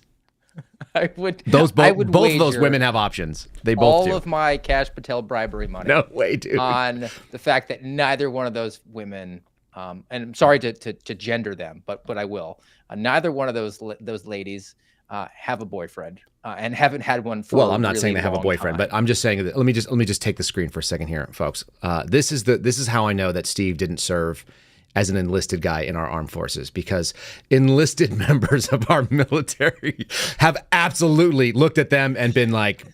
Both of those women have options. They both do. All of my Cash Patel bribery money. No way, dude. On the fact that neither one of those women, and I'm sorry to gender them, but I will. Neither one of those ladies have a boyfriend and haven't had one for. Well, I'm not saying they have a boyfriend, but I'm just saying that. Let me just take the screen for a second here, folks. This is how I know that Steve didn't serve as an enlisted guy in our armed forces, because enlisted members of our military have absolutely looked at them and been like,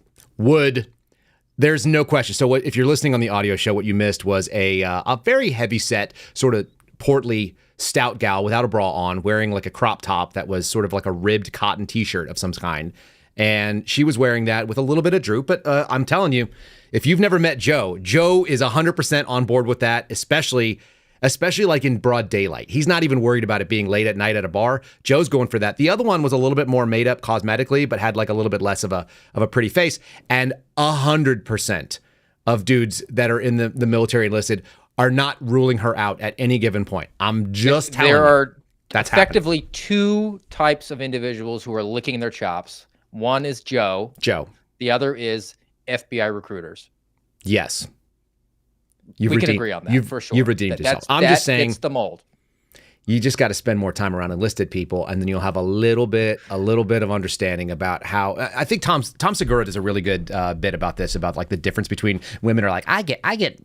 there's no question. So if you're listening on the audio show, what you missed was a very heavy set, sort of portly, stout gal without a bra on, wearing like a crop top that was sort of like a ribbed cotton t-shirt of some kind. And she was wearing that with a little bit of droop. But I'm telling you, if you've never met Joe is 100% on board with that, especially like in broad daylight. He's not even worried about it being late at night at a bar. Joe's going for that. The other one was a little bit more made up cosmetically, but had like a little bit less of a pretty face. And 100% of dudes that are in the military enlisted are not ruling her out at any given point. I'm just telling you. There are that's effectively two types of individuals who are licking their chops. One is Joe. The other is FBI recruiters. Yes. We can agree on that for sure. You've redeemed yourself. I'm just saying, it's the mold. You just got to spend more time around enlisted people, and then you'll have a little bit of understanding about how. I think Tom Segura does a really good bit about this, about like the difference between women are like, I get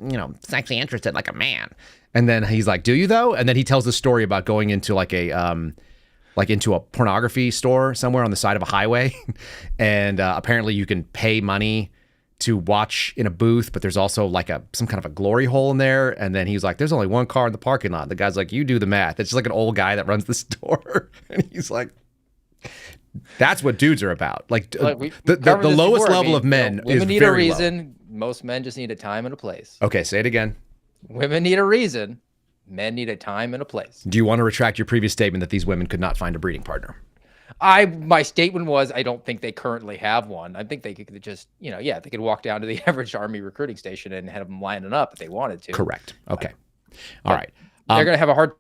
sexually interested like a man, and then he's like, do you though? And then he tells the story about going into like into a pornography store somewhere on the side of a highway, and apparently you can pay money to watch in a booth, but there's also like some kind of a glory hole in there. And then he's like, there's only one car in the parking lot. The guy's like, you do the math. It's just like an old guy that runs the store. And he's like, that's what dudes are about. Like the lowest level of men is women need very a reason. low. Most men just need a time and a place. Okay, say it again. Women need a reason. Men need a time and a place. Do you want to retract your previous statement that these women could not find a breeding partner? My statement was, I don't think they currently have one. I think they could just, they could walk down to the average Army recruiting station and have them lining up if they wanted to. Correct. Okay. All right. They're going to have a hard.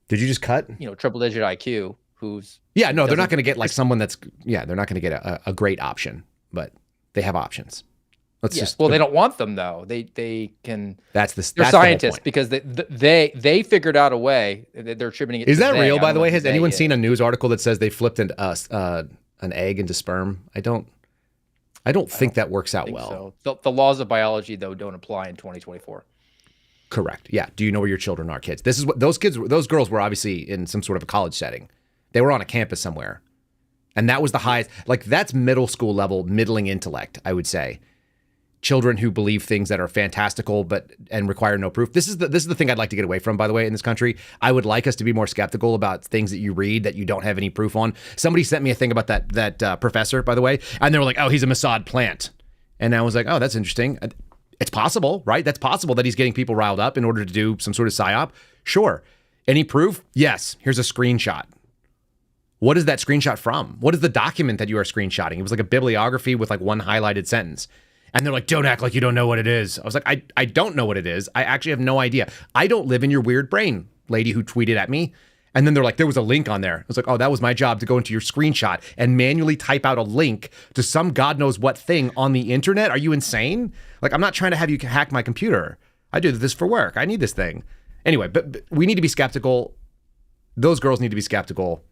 Did you just cut? Triple digit IQ who's. Yeah, no, they're not going to get like someone that's, they're not going to get a great option, but they have options. Well, they don't want them though. They can. They're scientists because they figured out a way. They're attributing it. Is that real? By the way, has anyone seen a news article that says they flipped an egg into sperm? I don't think that works out well. So. The laws of biology though don't apply in 2024. Correct. Yeah. Do you know where your children are, kids? This is what those girls were obviously in some sort of a college setting. They were on a campus somewhere, and that was the highest. Like that's middle school level, middling intellect, I would say. Children who believe things that are fantastical and require no proof. This is the thing I'd like to get away from, by the way, in this country. I would like us to be more skeptical about things that you read that you don't have any proof on. Somebody sent me a thing about that professor, by the way, and they were like, "Oh, he's a Mossad plant," and I was like, "Oh, that's interesting. It's possible, right? That's possible that he's getting people riled up in order to do some sort of psyop. Sure. Any proof? Yes. Here's a screenshot. What is that screenshot from? What is the document that you are screenshotting? It was like a bibliography with like one highlighted sentence." And they're like, "Don't act like you don't know what it is." I was like, I don't know what it is. I actually have no idea. I don't live in your weird brain, lady who tweeted at me. And then they're like, "There was a link on there." I was like, "Oh, that was my job to go into your screenshot and manually type out a link to some God knows what thing on the internet. Are you insane? Like, I'm not trying to have you hack my computer. I do this for work. I need this thing." Anyway, but we need to be skeptical. Those girls need to be skeptical.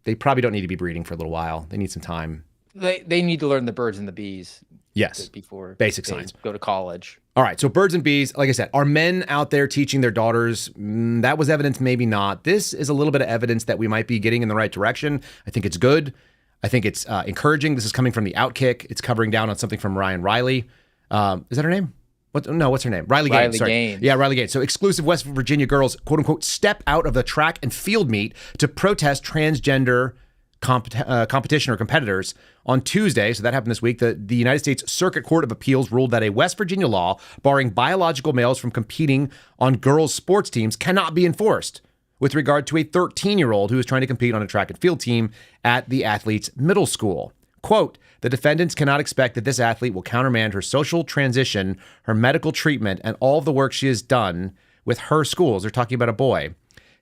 They probably don't need to be breeding for a little while. They need some time. They need to learn the birds and the bees. Yes. Before basic science. Go to college. All right. So birds and bees, like I said, are men out there teaching their daughters? That was evidence, maybe not. This is a little bit of evidence that we might be getting in the right direction. I think it's good. I think it's encouraging. This is coming from the Outkick. It's covering down on something from Ryan Riley. Is that her name? What's her name? Riley Gaines. Sorry. Gaines. Yeah, Riley Gaines. So exclusive West Virginia girls, quote unquote, step out of the track and field meet to protest transgender competition or competitors on Tuesday. So that happened this week. The United States Circuit Court of Appeals ruled that a West Virginia law barring biological males from competing on girls' sports teams cannot be enforced with regard to a 13-year-old who is trying to compete on a track and field team at the athlete's middle school. Quote, "The defendants cannot expect that this athlete will countermand her social transition, her medical treatment, and all of the work she has done with her schools." They're talking about a boy.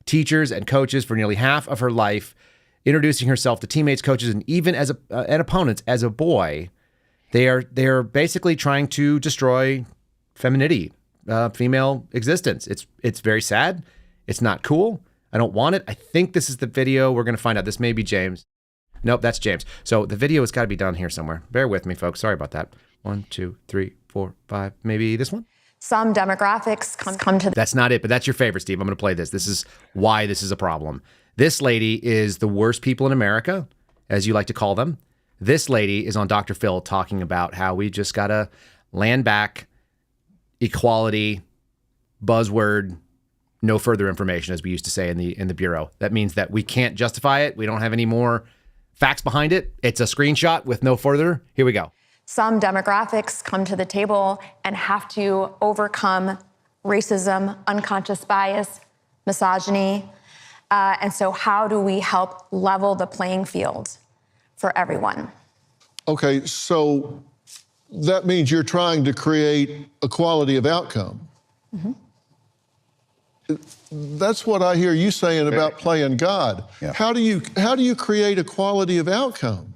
Teachers and coaches for nearly half of her life, introducing herself to teammates, coaches, and even and opponents as a boy. They are basically trying to destroy femininity, female existence. It's very sad. It's not cool. I don't want it. I think this is the video. We're going to find out. This may be James. Nope, that's James. So the video has got to be down here somewhere. Bear with me, folks. Sorry about that. 1, 2, 3, 4, 5. Maybe this one? Some demographics come to... That's not it, but that's your favorite, Steve. I'm going to play this. This is why this is a problem. This lady is the worst people in America, as you like to call them. This lady is on Dr. Phil talking about how we just got to land back, equality, buzzword, no further information, as we used to say in the Bureau. That means that we can't justify it. We don't have any more facts behind it. It's a screenshot with no further. Here we go. Some demographics come to the table and have to overcome racism, unconscious bias, misogyny. And so how do we help level the playing field for everyone? Okay, so that means you're trying to create equality of outcome. Mm-hmm. That's what I hear you saying about playing God. Yeah. How do you create equality of outcome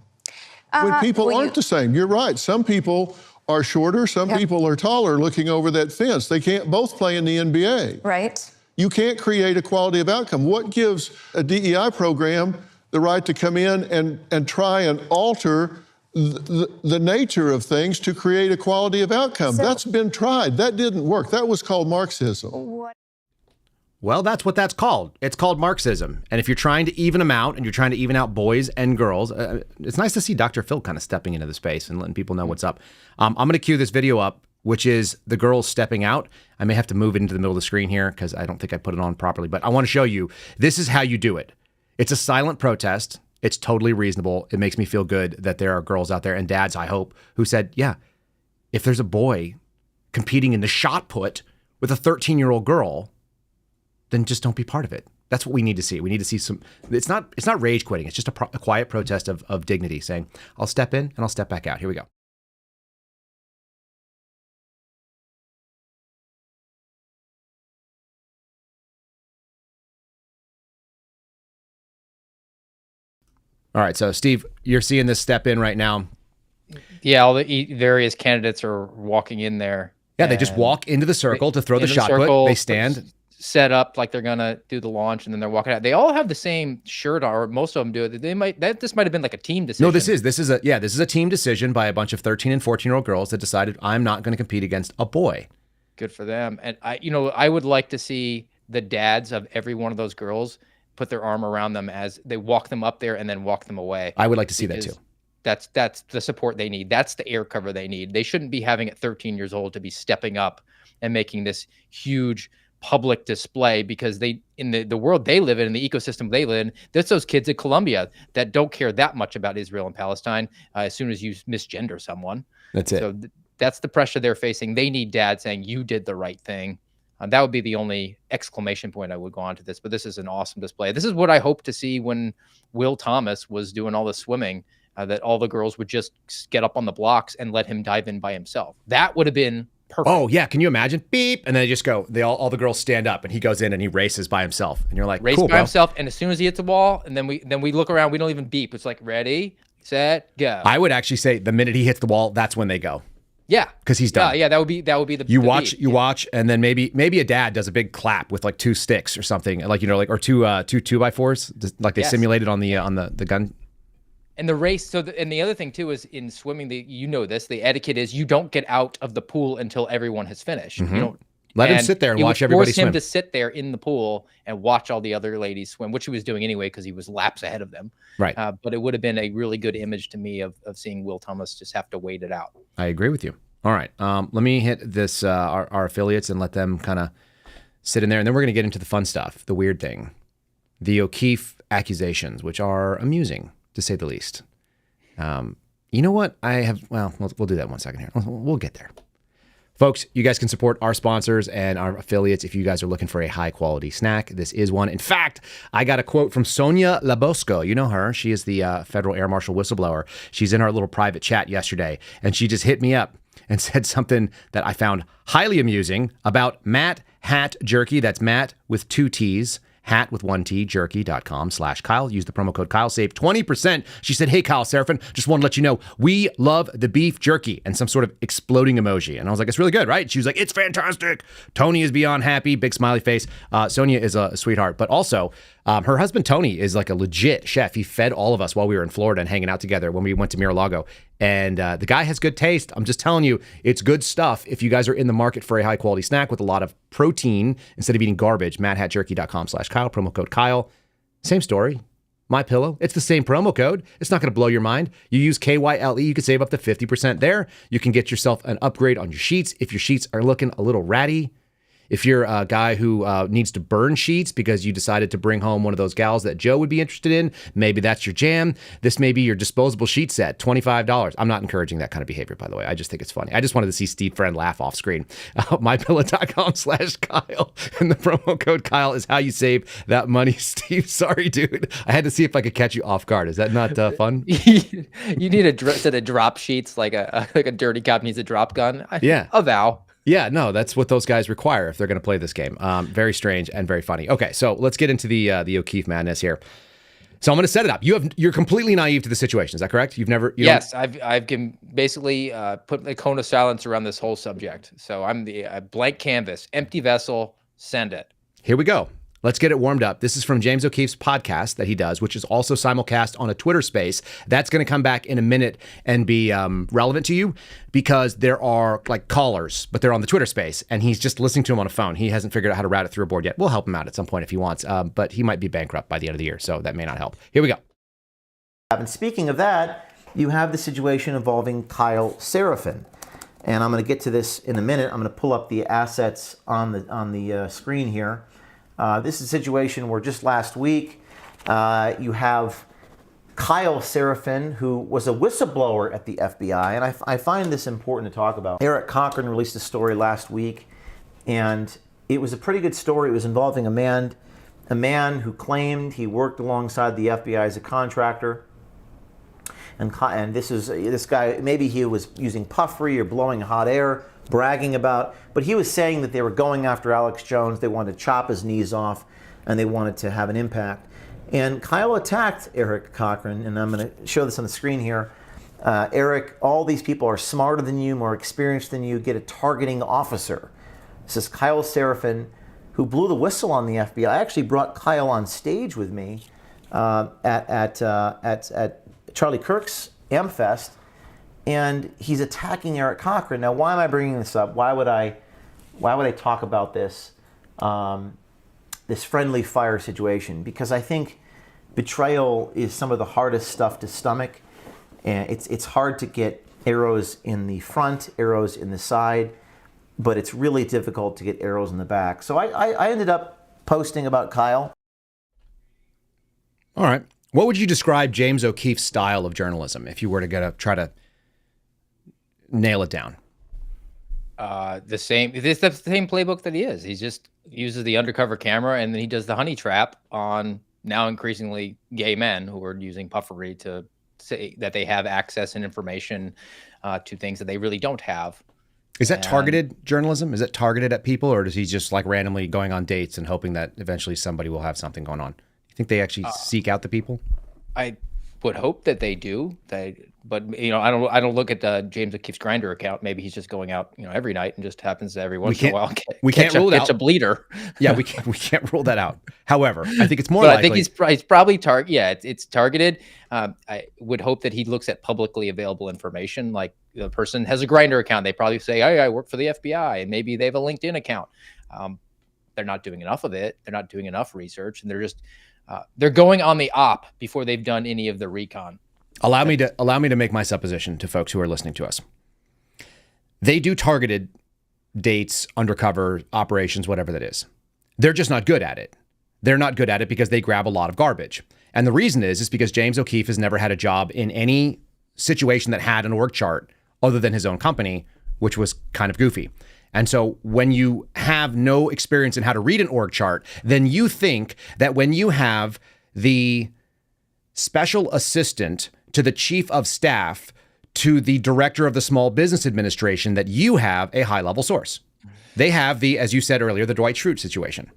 when people aren't the same? You're right. Some people are shorter. Some people are taller looking over that fence. They can't both play in the NBA. Right. You can't create equality of outcome. What gives a DEI program the right to come in and try and alter the nature of things to create equality of outcome? That's been tried. That didn't work. That was called Marxism. Well, that's what that's called. It's called Marxism. And if you're trying to even them out and you're trying to even out boys and girls, it's nice to see Dr. Phil kind of stepping into the space and letting people know what's up. I'm going to cue this video up, which is the girls stepping out. I may have to move it into the middle of the screen here because I don't think I put it on properly, but I want to show you, this is how you do it. It's a silent protest. It's totally reasonable. It makes me feel good that there are girls out there and dads, I hope, who said, yeah, if there's a boy competing in the shot put with a 13-year-old girl, then just don't be part of it. That's what we need to see. We need to see some, it's not rage quitting. It's just a quiet protest of dignity saying, I'll step in and I'll step back out. Here we go. All right, so Steve, you're seeing this step in right now. Yeah, all the various candidates are walking in there. Yeah, they just walk into the circle to throw the shot put. They stand. Set up like they're gonna do the launch, and then they're walking out. They all have the same shirt on, or most of them do it. This might have been like a team decision. No, this is a team decision by a bunch of 13 and 14-year-old girls that decided I'm not going to compete against a boy. Good for them. And I would like to see the dads of every one of those girls put their arm around them as they walk them up there and then walk them away. I would like to see that too. That's the support they need. That's the air cover they need. They shouldn't be having at 13 years old to be stepping up and making this huge public display, because in the world they live in the ecosystem they live in, there's those kids in Colombia that don't care that much about Israel and Palestine as soon as you misgender someone. That's it. So that's the pressure they're facing. They need dad saying, you did the right thing. That would be the only exclamation point I would go on to this. But this is an awesome display. This is what I hope to see when Will Thomas was doing all the swimming, that all the girls would just get up on the blocks and let him dive in by himself. That would have been perfect. Oh yeah, can you imagine? Beep, and then they just go. All the girls stand up, and he goes in and he races by himself, and you're like, race cool, by bro. himself. And as soon as he hits the wall, and then we look around, we don't even beep. It's like ready, set, go. I would actually say the minute he hits the wall, that's when they go. Yeah, because he's done. Yeah, that would be the. You watch, and then maybe a dad does a big clap with like 2 sticks or something, like or two 2x4s, like they simulated on the gun. And the race, and the other thing too is in swimming, the etiquette is you don't get out of the pool until everyone has finished. Mm-hmm. You don't let him sit there and watch everybody swim. Force him to sit there in the pool and watch all the other ladies swim, which he was doing anyway because he was laps ahead of them. Right. But it would have been a really good image to me of seeing Will Thomas just have to wait it out. I agree with you. All right, let me hit this our affiliates and let them kind of sit in there, and then we're going to get into the fun stuff, the weird thing, the O'Keefe accusations, which are amusing to say the least. You know what? We'll do that in 1 second here. We'll get there. Folks, you guys can support our sponsors and our affiliates if you guys are looking for a high-quality snack. This is one. In fact, I got a quote from Sonia Labosco. You know her. She is the federal air marshal whistleblower. She's in our little private chat yesterday, and she just hit me up and said something that I found highly amusing about Matt Hat Jerky. That's Matt with 2 T's. Hat with 1 T, jerky.com/Kyle. Use the promo code Kyle, save 20%. She said, hey, Kyle Seraphin, just want to let you know, we love the beef jerky, and some sort of exploding emoji. And I was like, it's really good, right? She was like, it's fantastic. Tony is beyond happy, big smiley face. Sonia is a sweetheart, but also her husband, Tony, is like a legit chef. He fed all of us while we were in Florida and hanging out together when we went to Mar-a-Lago. And the guy has good taste. I'm just telling you, it's good stuff. If you guys are in the market for a high quality snack with a lot of protein instead of eating garbage, matthatjerky.com/Kyle, promo code Kyle. Same story. My Pillow. It's the same promo code. It's not going to blow your mind. You use KYLE, you can save up to 50% there. You can get yourself an upgrade on your sheets if your sheets are looking a little ratty. If you're a guy who needs to burn sheets because you decided to bring home one of those gals that Joe would be interested in, maybe that's your jam. This may be your disposable sheet set, $25. I'm not encouraging that kind of behavior, by the way. I just think it's funny. I just wanted to see Steve Friend laugh off screen. MyPillow.com/Kyle. And the promo code Kyle is how you save that money. Steve, sorry, dude. I had to see if I could catch you off guard. Is that not fun? You need a set of drop sheets like a dirty cop needs a drop gun. Yeah. Avow. Yeah, no, that's what those guys require if they're going to play this game. Very strange and very funny. Okay, so let's get into the O'Keefe madness here. So I'm going to set it up. You're completely naive to the situation. Is that correct? Yes, I've basically put a cone of silence around this whole subject. So I'm the blank canvas, empty vessel. Send it. Here we go. Let's get it warmed up. This is from James O'Keefe's podcast that he does, which is also simulcast on a Twitter space. That's going to come back in a minute and be relevant to you because there are like callers, but they're on the Twitter space, and he's just listening to them on a phone. He hasn't figured out how to route it through a board yet. We'll help him out at some point if he wants, but he might be bankrupt by the end of the year, so that may not help. Here we go. And speaking of that, you have the situation involving Kyle Seraphin. And I'm going to get to this in a minute. I'm going to pull up the assets on the screen here. This is a situation where just last week you have Kyle Seraphin, who was a whistleblower at the FBI, and I find this important to talk about. Eric Cochran released a story last week, and it was a pretty good story. It was involving a man who claimed he worked alongside the FBI as a contractor. And this guy, maybe he was using puffery or blowing hot air, bragging about, but he was saying that they were going after Alex Jones. They wanted to chop his knees off, and they wanted to have an impact. And Kyle attacked Eric Cochran, and I'm going to show this on the screen here. Eric, all these people are smarter than you, more experienced than you. Get a targeting officer. This is Kyle Seraphin, who blew the whistle on the FBI. I actually brought Kyle on stage with me at Charlie Kirk's AmFest, and he's attacking Eric Cochran. Now, why am I bringing this up? Why would I talk about this? This friendly fire situation? Because I think betrayal is some of the hardest stuff to stomach. And it's hard to get arrows in the front, arrows in the side, but it's really difficult to get arrows in the back. So I ended up posting about Kyle. All right. What would you describe James O'Keefe's style of journalism if you were to try to nail it down? The same playbook that he is. He just uses the undercover camera, and then he does the honey trap on now increasingly gay men who are using puffery to say that they have access and information to things that they really don't have. Is that targeted journalism? Is it targeted at people, or does he just like randomly going on dates and hoping that eventually somebody will have something going on? You think they actually seek out the people? I would hope that they do. But I don't look at James O'Keefe's Grindr account. Maybe he's just going out, every night and just happens to every once in a while can't rule it out. Catch a bleeder. Yeah, we can't rule that out. However, I think it's more likely. I think he's probably targeted. Yeah, it's targeted. I would hope that he looks at publicly available information. Like the person has a Grindr account, they probably say, "Hey, I work for the FBI," and maybe they have a LinkedIn account. They're not doing enough of it. They're not doing enough research, and they're going on the op before they've done any of the recon. Allow me to make my supposition to folks who are listening to us. They do targeted dates, undercover operations, whatever that is. They're just not good at it. They're not good at it because they grab a lot of garbage. And the reason is because James O'Keefe has never had a job in any situation that had an org chart other than his own company, which was kind of goofy. And so when you have no experience in how to read an org chart, then you think that when you have the special assistant to the chief of staff to the director of the Small Business Administration, that you have a high-level source. They have as you said earlier, the Dwight Schrute situation.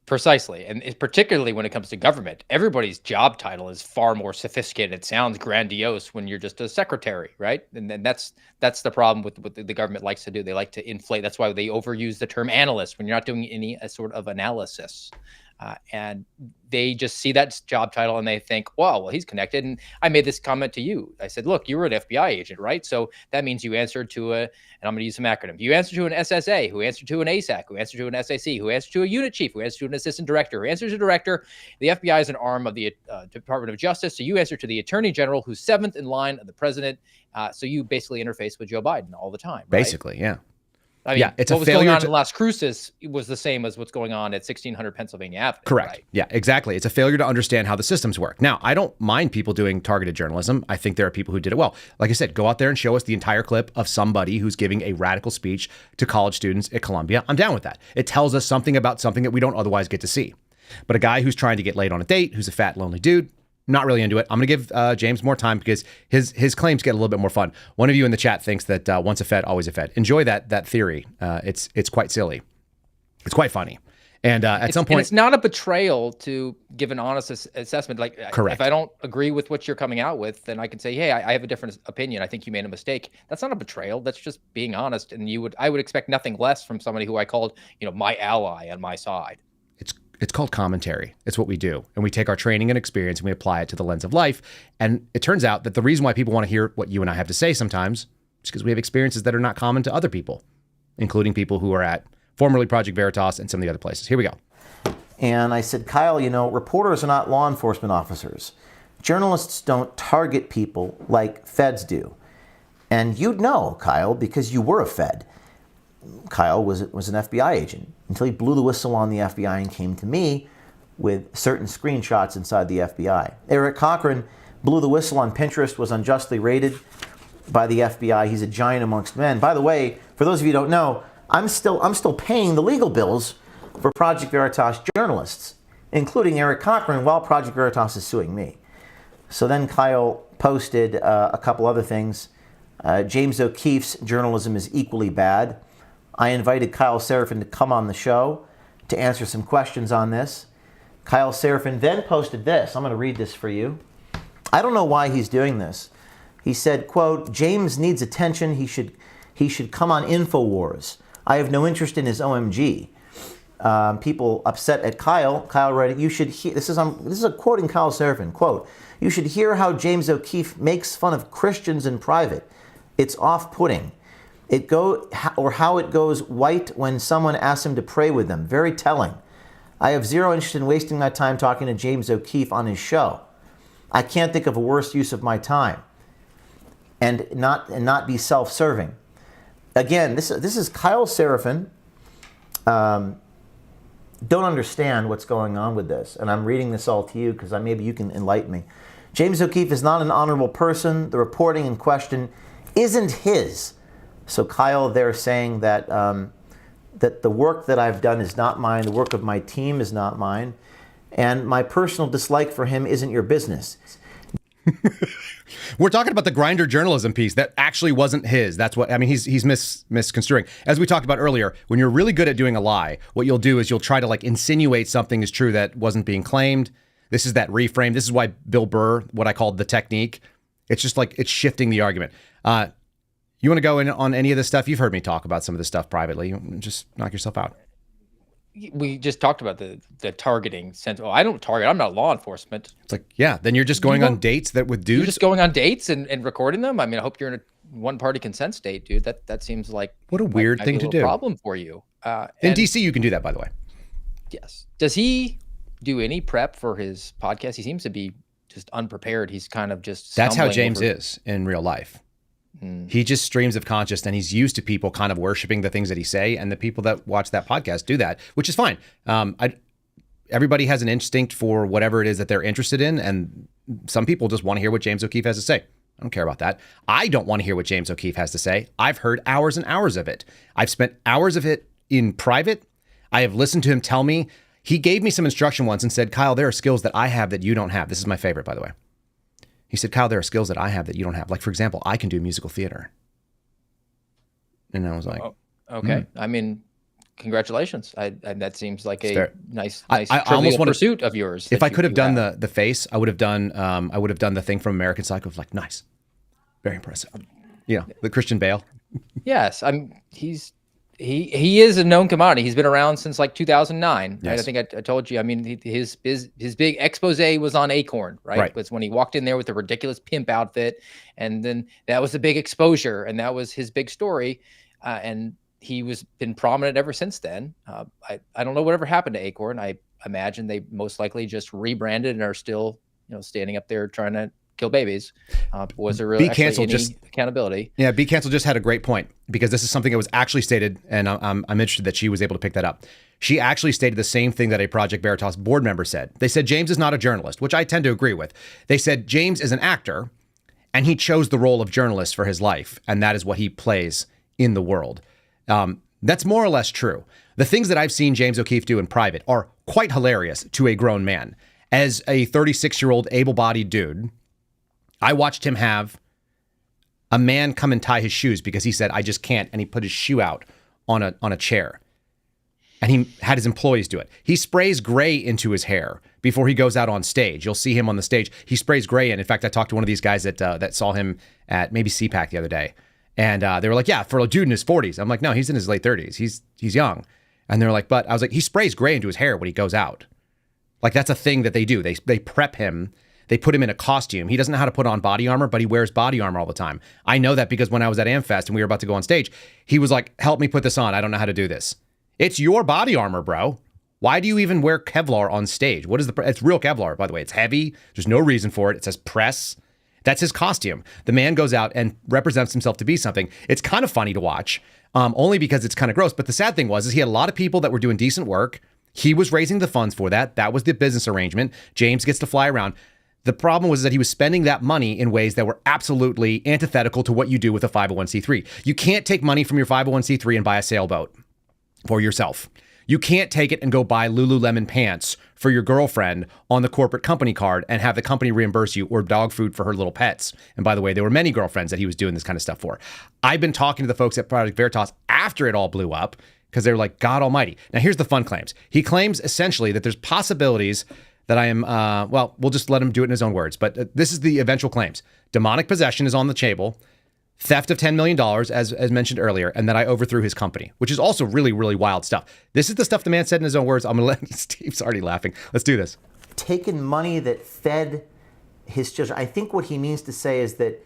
Precisely. And particularly when it comes to government, everybody's job title is far more sophisticated. It sounds grandiose when you're just a secretary, right? And then that's the problem with what the government likes to do. They like to inflate. That's why they overuse the term analyst when you're not doing any sort of analysis. And they just see that job title and they think, wow, well, he's connected. And I made this comment to you. I said, look, you were an FBI agent, right? So that means you answered to and I'm going to use some acronyms. You answered to an SSA, who answered to an ASAC, who answered to an SAC, who answered to a unit chief, who answered to an assistant director, who answers to a director. The FBI is an arm of the Department of Justice. So you answer to the attorney general, who's seventh in line of the president. So you basically interface with Joe Biden all the time. Right? Basically, yeah. I mean, yeah, it's what a was failure going on in Las Cruces was the same as what's going on at 1600 Pennsylvania Avenue. Correct. Right? Yeah, exactly. It's a failure to understand how the systems work. Now, I don't mind people doing targeted journalism. I think there are people who did it well. Like I said, go out there and show us the entire clip of somebody who's giving a radical speech to college students at Columbia. I'm down with that. It tells us something about something that we don't otherwise get to see. But a guy who's trying to get laid on a date, who's a fat, lonely dude, not really into it. I'm going to give James more time because his claims get a little bit more fun. One of you in the chat thinks that once a Fed, always a Fed. Enjoy that theory. It's quite silly. It's quite funny. And at some point, it's not a betrayal to give an honest assessment. Like, correct. If I don't agree with what you're coming out with, then I can say, hey, I have a different opinion. I think you made a mistake. That's not a betrayal. That's just being honest. And I would expect nothing less from somebody who I called, my ally on my side. It's called commentary. It's what we do. And we take our training and experience and we apply it to the lens of life. And it turns out that the reason why people want to hear what you and I have to say sometimes is because we have experiences that are not common to other people, including people who are at formerly Project Veritas and some of the other places. Here we go. And I said, Kyle, reporters are not law enforcement officers. Journalists don't target people like feds do. And you'd know, Kyle, because you were a Fed. Kyle was an FBI agent until he blew the whistle on the FBI and came to me with certain screenshots inside the FBI. Eric Cochran blew the whistle on Pinterest, was unjustly rated by the FBI. He's a giant amongst men. By the way, for those of you who don't know, I'm still paying the legal bills for Project Veritas journalists, including Eric Cochran, while Project Veritas is suing me. So then Kyle posted a couple other things. James O'Keefe's journalism is equally bad. I invited Kyle Seraphin to come on the show to answer some questions on this. Kyle Seraphin then posted this. I'm going to read this for you. I don't know why he's doing this. He said, quote, James needs attention. He should come on InfoWars. I have no interest in his OMG. People upset at Kyle. Kyle wrote, you should hear, this is a quoting Kyle Seraphin, quote, you should hear how James O'Keefe makes fun of Christians in private. It's off-putting. Or how it goes white when someone asks him to pray with them. Very telling. I have zero interest in wasting my time talking to James O'Keefe on his show. I can't think of a worse use of my time. And not be self-serving. Again, this is Kyle Seraphin. Don't understand what's going on with this, and I'm reading this all to you because maybe you can enlighten me. James O'Keefe is not an honorable person. The reporting in question isn't his. So Kyle there saying that that the work that I've done is not mine, the work of my team is not mine, and my personal dislike for him isn't your business. We're talking about the Grindr journalism piece that actually wasn't his. That's what, I mean, he's misconstruing. As we talked about earlier, when you're really good at doing a lie, what you'll do is you'll try to like insinuate something is true that wasn't being claimed. This is that reframe. This is why Bill Burr, what I called the technique, it's just like it's shifting the argument. You want to go in on any of this stuff? You've heard me talk about some of this stuff privately. Just knock yourself out. We just talked about the targeting sense. Oh, I don't target. I'm not law enforcement. It's like, yeah, then you're just going on dates with dudes. You're just going on dates and recording them. I mean, I hope you're in a one-party consent state, dude. That seems like what a weird thing to do. Problem for you. In DC, you can do that, by the way. Yes. Does he do any prep for his podcast? He seems to be just unprepared. He's kind of just. That's how James is in real life. He just streams of conscious, and he's used to people kind of worshiping the things that he say, and the people that watch that podcast do that, which is fine. Everybody has an instinct for whatever it is that they're interested in, and some people just want to hear what James O'Keefe has to say. I don't care about that. I don't want to hear what James O'Keefe has to say. I've heard hours and hours of it. I've spent hours of it in private. I have listened to him tell me. He gave me some instruction once and said, Kyle, there are skills that I have that you don't have. This is my favorite, by the way. He said, Kyle, there are skills that I have that you don't have. Like, for example, I can do musical theater. And I was like, okay. I mean, congratulations. That seems like a nice I trivial pursuit of yours. If I could have done the face, I would have done the thing from American Psycho of like, nice, very impressive. Yeah, the Christian Bale. Yes, he is a known commodity. He's been around since like 2009. Yes. Right? I think I told you. I mean, his big expose was on Acorn, right? It was when he walked in there with the ridiculous pimp outfit, and then that was the big exposure, and that was his big story. And he was been prominent ever since then. I don't know whatever happened to Acorn. I imagine they most likely just rebranded and are still standing up there trying to kill babies. Was there really accountability? Yeah, Be Cancelled just had a great point, because this is something that was actually stated, and I'm interested that she was able to pick that up. She actually stated the same thing that a Project Veritas board member said. They said James is not a journalist, which I tend to agree with. They said James is an actor, and he chose the role of journalist for his life, and that is what he plays in the world. That's more or less true. The things that I've seen James O'Keefe do in private are quite hilarious to a grown man. As a 36-year-old able-bodied dude, I watched him have a man come and tie his shoes because he said, I just can't. And he put his shoe out on a chair. And he had his employees do it. He sprays gray into his hair before he goes out on stage. You'll see him on the stage. He sprays gray in. In fact, I talked to one of these guys that saw him at maybe CPAC the other day. And they were like, yeah, for a dude in his 40s. I'm like, no, he's in his late 30s. He's young. And they're like, but I was like, he sprays gray into his hair when he goes out. Like, that's a thing that they do. They prep him. They put him in a costume. He doesn't know how to put on body armor, but he wears body armor all the time. I know that because when I was at AmFest and we were about to go on stage, he was like, help me put this on. I don't know how to do this. It's your body armor, bro. Why do you even wear Kevlar on stage? What is it's real Kevlar, by the way. It's heavy. There's no reason for it. It says press. That's his costume. The man goes out and represents himself to be something. It's kind of funny to watch, only because it's kind of gross. But the sad thing is he had a lot of people that were doing decent work. He was raising the funds for that. That was the business arrangement. James gets to fly around. The problem was that he was spending that money in ways that were absolutely antithetical to what you do with a 501c3. You can't take money from your 501c3 and buy a sailboat for yourself. You can't take it and go buy Lululemon pants for your girlfriend on the corporate company card and have the company reimburse you, or dog food for her little pets. And by the way, there were many girlfriends that he was doing this kind of stuff for. I've been talking to the folks at Project Veritas after it all blew up, because they're like, God almighty. Now, here's the fun claims. He claims essentially that there's possibilities that I am, well, we'll just let him do it in his own words. But this is the eventual claims. Demonic possession is on the table. Theft of $10 million, as mentioned earlier, and that I overthrew his company, which is also really, really wild stuff. This is the stuff the man said in his own words. I'm going to let Steve's already laughing. Let's do this. Taken money that fed his children. I think what he means to say is that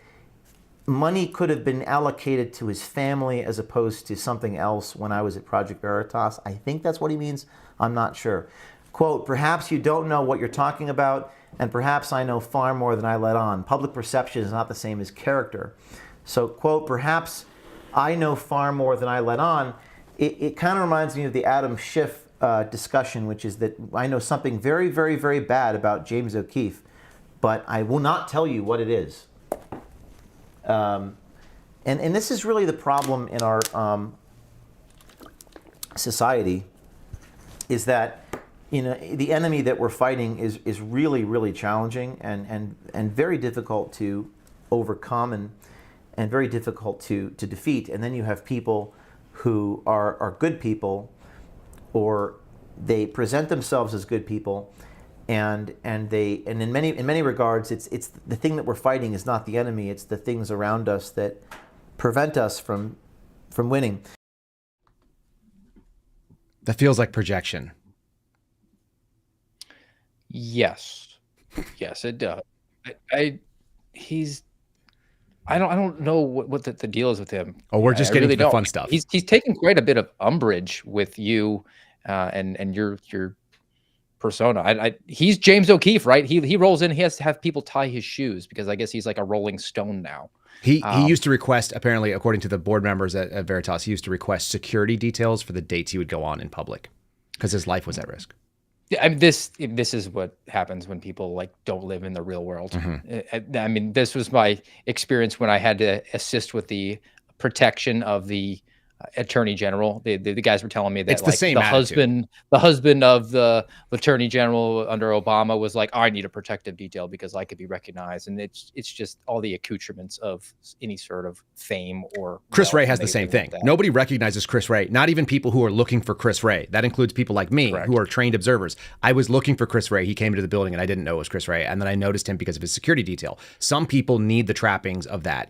money could have been allocated to his family as opposed to something else when I was at Project Veritas. I think that's what he means. I'm not sure. Quote, perhaps you don't know what you're talking about, and perhaps I know far more than I let on. Public perception is not the same as character. So, quote, perhaps I know far more than I let on. It kind of reminds me of the Adam Schiff discussion, which is that I know something very, very, very bad about James O'Keefe, but I will not tell you what it is. And this is really the problem in our society, is that the enemy that we're fighting is really, really challenging and very difficult to overcome and very difficult to defeat. And then you have people who are good people, or they present themselves as good people, and in many regards it's the thing that we're fighting is not the enemy, it's the things around us that prevent us from winning. That feels like projection. Yes, it does. I don't know what the deal is with him. Oh, we're just getting to the fun stuff. He's taken quite a bit of umbrage with you and your persona. He's James O'Keefe, right? He rolls in. He has to have people tie his shoes because I guess he's like a Rolling Stone now. He used to request, apparently, according to the board members at Veritas, he used to request security details for the dates he would go on in public because his life was at risk. I mean, this is what happens when people like don't live in the real world. Mm-hmm. I mean, this was my experience when I had to assist with the protection of the attorney general. The guys were telling me that it's the same the husband of the attorney general under Obama was like, I need a protective detail because I could be recognized. And it's just all the accoutrements of any sort of fame or Chris Wray has the same thing. Nobody recognizes Chris Wray, not even people who are looking for Chris Wray. That includes people like me who are trained observers. I was looking for Chris Wray. He came into the building and I didn't know it was Chris Wray. And then I noticed him because of his security detail. Some people need the trappings of that.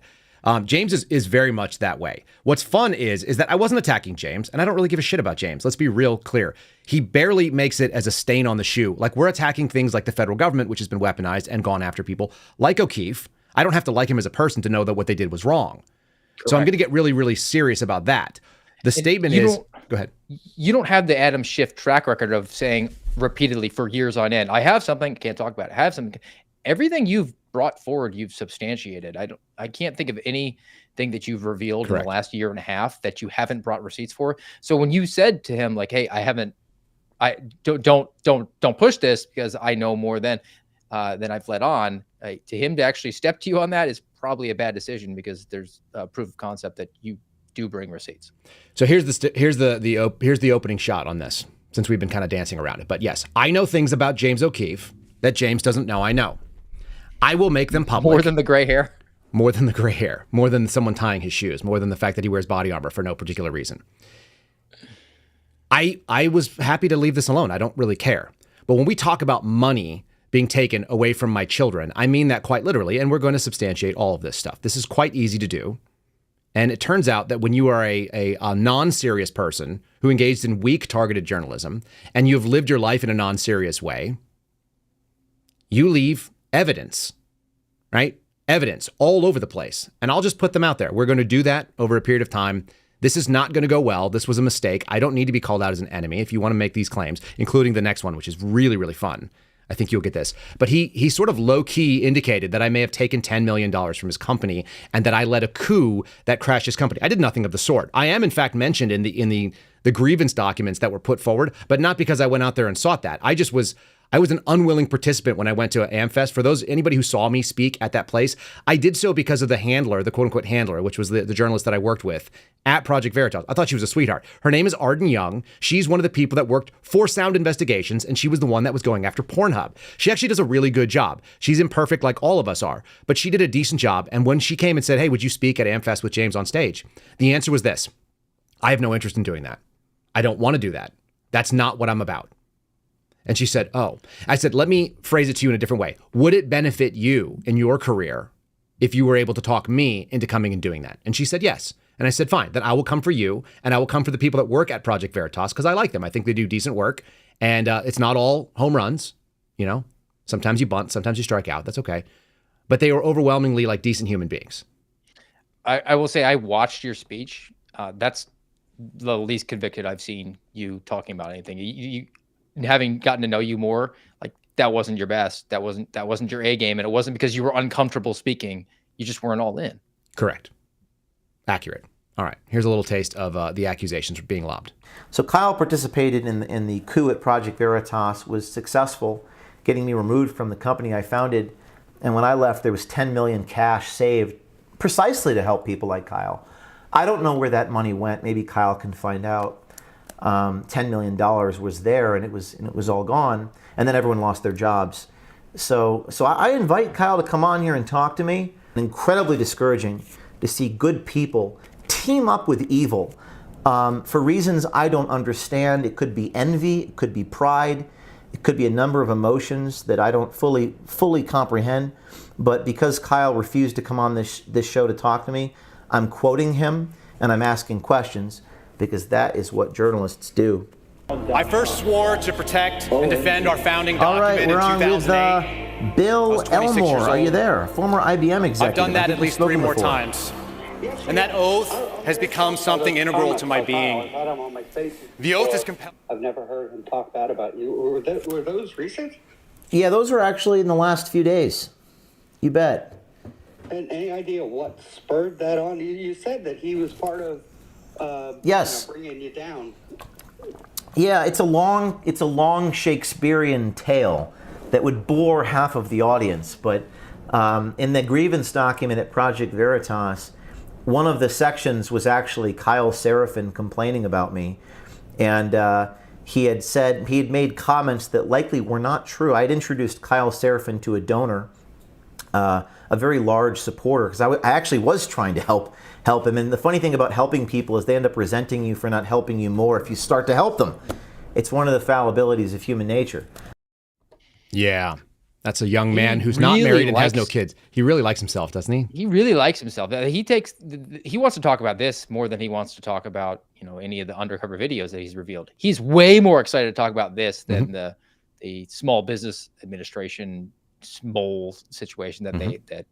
James is very much that way. What's fun is that I wasn't attacking James, and I don't really give a shit about James. Let's be real clear. He barely makes it as a stain on the shoe. Like, we're attacking things like the federal government, which has been weaponized and gone after people like O'Keefe. I don't have to like him as a person to know that what they did was wrong. Correct. So I'm going to get really, really serious about that. The statement is, go ahead. You don't have the Adam Schiff track record of saying repeatedly for years on end, I have something, can't talk about it. I have something. Everything you've brought forward, you've substantiated. I can't think of anything that you've revealed in the last year and a half that you haven't brought receipts for. So when you said to him, like, hey, don't push this because I know more than I've let on, to him to actually step to you on that is probably a bad decision because there's a proof of concept that you do bring receipts. So here's the opening shot on this, since we've been kind of dancing around it. But yes, I know things about James O'Keefe that James doesn't know I know. I will make them public. More than the gray hair? More than the gray hair. More than someone tying his shoes. More than the fact that he wears body armor for no particular reason. I was happy to leave this alone. I don't really care. But when we talk about money being taken away from my children, I mean that quite literally, and we're going to substantiate all of this stuff. This is quite easy to do. And it turns out that when you are a non-serious person who engaged in weak targeted journalism, and you've lived your life in a non-serious way, you leave evidence, right? Evidence all over the place. And I'll just put them out there. We're going to do that over a period of time. This is not going to go well. This was a mistake. I don't need to be called out as an enemy if you want to make these claims, including the next one, which is really, really fun. I think you'll get this. But he sort of low-key indicated that I may have taken $10 million from his company and that I led a coup that crashed his company. I did nothing of the sort. I am, in fact, mentioned in the grievance documents that were put forward, but not because I went out there and sought that. I was an unwilling participant when I went to AmFest. For anybody who saw me speak at that place, I did so because of the handler, the quote-unquote handler, which was the journalist that I worked with at Project Veritas. I thought she was a sweetheart. Her name is Arden Young. She's one of the people that worked for Sound Investigations, and she was the one that was going after Pornhub. She actually does a really good job. She's imperfect like all of us are, but she did a decent job. And when she came and said, hey, would you speak at AmFest with James on stage? The answer was this: I have no interest in doing that. I don't want to do that. That's not what I'm about. And she said, oh. I said, let me phrase it to you in a different way. Would it benefit you in your career if you were able to talk me into coming and doing that? And she said, yes. And I said, fine, then I will come for you, and I will come for the people that work at Project Veritas, because I like them. I think they do decent work, and it's not all home runs. You know, sometimes you bunt, sometimes you strike out. That's okay. But they were overwhelmingly like decent human beings. I will say I watched your speech. That's the least convicted I've seen you talking about anything. You having gotten to know you more, like that wasn't your best. That wasn't your A game, and it wasn't because you were uncomfortable speaking. You just weren't all in. Correct. Accurate. All right. Here's a little taste of the accusations being lobbed. So Kyle participated in the coup at Project Veritas, was successful, getting me removed from the company I founded. And when I left, there was 10 million cash saved precisely to help people like Kyle. I don't know where that money went. Maybe Kyle can find out. $10 million was there, and it was all gone. And then everyone lost their jobs. So I invite Kyle to come on here and talk to me. Incredibly discouraging to see good people team up with evil for reasons I don't understand. It could be envy, it could be pride, it could be a number of emotions that I don't fully comprehend. But because Kyle refused to come on this show to talk to me, I'm quoting him and I'm asking questions, because that is what journalists do. I first swore to protect and defend our founding document in 2008. All right, we're on with Bill Elmore. Are you there? Former IBM executive. I've done that at least 3 more times. And that oath has become something integral to my being. The oath is compelling. I've never heard him talk bad about you. Were those recent? Yeah, those were actually in the last few days. You bet. And any idea what spurred that on? You said that he was part of yes. Bringing you down. Yeah, it's a long Shakespearean tale that would bore half of the audience. But in the grievance document at Project Veritas, one of the sections was actually Kyle Seraphin complaining about me. And he had made comments that likely were not true. I had introduced Kyle Seraphin to a donor, a very large supporter, because I actually was trying to help him. And the funny thing about helping people is they end up resenting you for not helping you more if you start to help them. It's one of the fallibilities of human nature. Yeah. That's a young man who's not married and has no kids. He really likes himself, doesn't he? He really likes himself. He wants to talk about this more than he wants to talk about, any of the undercover videos that he's revealed. He's way more excited to talk about this than the Small Business Administration mole situation that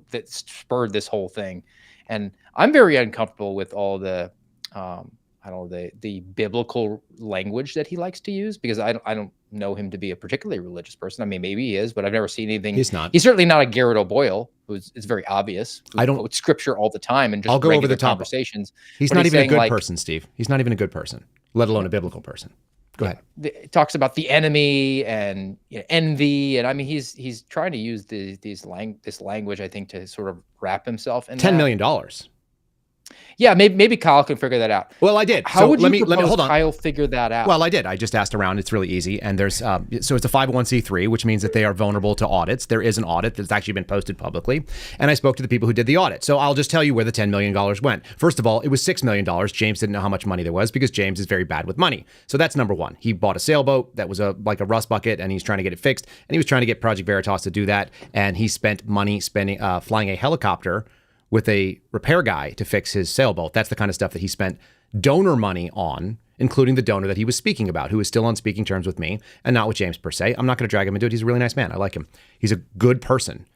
that spurred this whole thing. And I'm very uncomfortable with all the the biblical language that he likes to use, because I don't know him to be a particularly religious person. I mean, maybe he is, but I've never seen anything. He's not. He's certainly not a Garrett O'Boyle, it's very obvious. I don't quote scripture all the time and just I'll go over the top conversations. He's not even a good person, Steve. He's not even a good person, let alone a biblical person. Go ahead. It talks about the enemy and envy, and I mean he's trying to use this language, I think, to sort of wrap himself in $10 million. Yeah, maybe Kyle can figure that out. Well, I did. How would you let me hold on. Kyle figure that out? Well, I did. I just asked around. It's really easy. And there's so it's a 501c3, which means that they are vulnerable to audits. There is an audit that's actually been posted publicly. And I spoke to the people who did the audit. So I'll just tell you where the $10 million went. First of all, it was $6 million. James didn't know how much money there was because James is very bad with money. So that's number one. He bought a sailboat that was like a rust bucket, and he's trying to get it fixed. And he was trying to get Project Veritas to do that. And he spent money flying a helicopter with a repair guy to fix his sailboat. That's the kind of stuff that he spent donor money on, including the donor that he was speaking about, who is still on speaking terms with me and not with James per se. I'm not going to drag him into it. He's a really nice man. I like him. He's a good person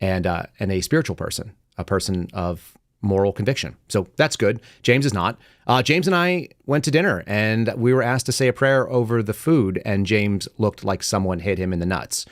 and a spiritual person, a person of moral conviction. So that's good. James is not. James and I went to dinner, and we were asked to say a prayer over the food, and James looked like someone hit him in the nuts.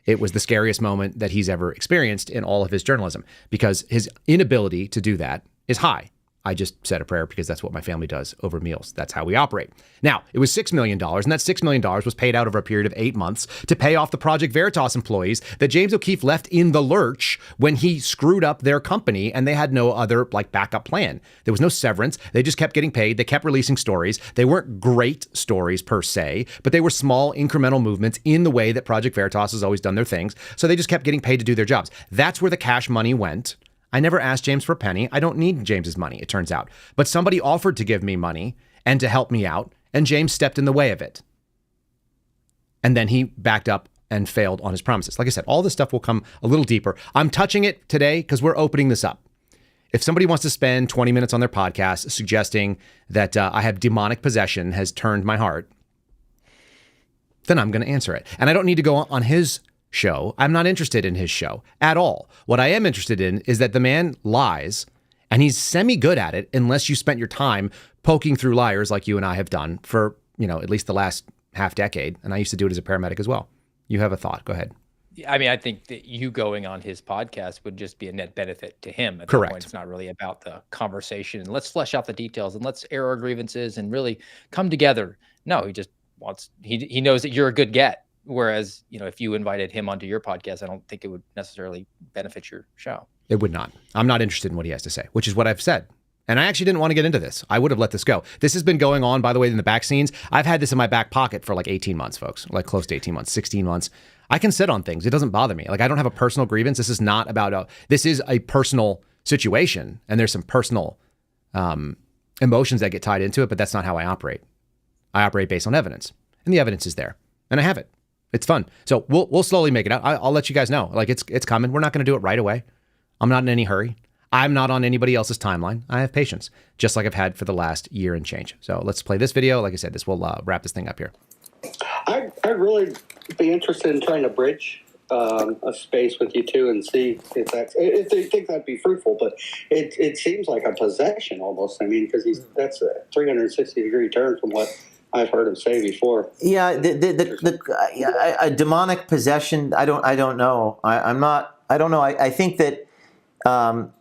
It was the scariest moment that he's ever experienced in all of his journalism, because his inability to do that is high. I just said a prayer because that's what my family does over meals. That's how we operate. Now, it was $6 million, and that $6 million was paid out over a period of 8 months to pay off the Project Veritas employees that James O'Keefe left in the lurch when he screwed up their company, and they had no other backup plan. There was no severance. They just kept getting paid. They kept releasing stories. They weren't great stories per se, but they were small incremental movements in the way that Project Veritas has always done their things. So they just kept getting paid to do their jobs. That's where the cash money went. I never asked James for a penny. I don't need James's money, it turns out. But somebody offered to give me money and to help me out. and James stepped in the way of it. And then he backed up and failed on his promises. Like I said, all this stuff will come a little deeper. I'm touching it today because we're opening this up. If somebody wants to spend 20 minutes on their podcast suggesting that I have demonic possession has turned my heart, then I'm going to answer it. And I don't need to go on his show. I'm not interested in his show at all. What I am interested in is that the man lies, and he's semi-good at it unless you spent your time poking through liars like you and I have done for, at least the last half decade. And I used to do it as a paramedic as well. You have a thought. Go ahead. I mean, I think that you going on his podcast would just be a net benefit to him. At Correct. That point, it's not really about the conversation. And let's flesh out the details and let's air our grievances and really come together. No, he just wants, he knows that you're a good get. Whereas, if you invited him onto your podcast, I don't think it would necessarily benefit your show. It would not. I'm not interested in what he has to say, which is what I've said. And I actually didn't want to get into this. I would have let this go. This has been going on, by the way, in the back scenes. I've had this in my back pocket for like 18 months, folks, like close to 18 months, 16 months. I can sit on things. It doesn't bother me. Like, I don't have a personal grievance. This is not about this is a personal situation. And there's some personal emotions that get tied into it, but that's not how I operate. I operate based on evidence, and the evidence is there, and I have it. It's fun. So we'll slowly make it out. I'll let you guys know. Like, it's coming. We're not going to do it right away. I'm not in any hurry. I'm not on anybody else's timeline. I have patience, just like I've had for the last year and change. So let's play this video. Like I said, this will wrap this thing up here. I'd really be interested in trying to bridge a space with you two and see if they think that'd be fruitful. But it seems like a possession almost. I mean, because that's a 360-degree turn from what I've heard him say before. Yeah, a demonic possession. I don't know. I don't know. I think that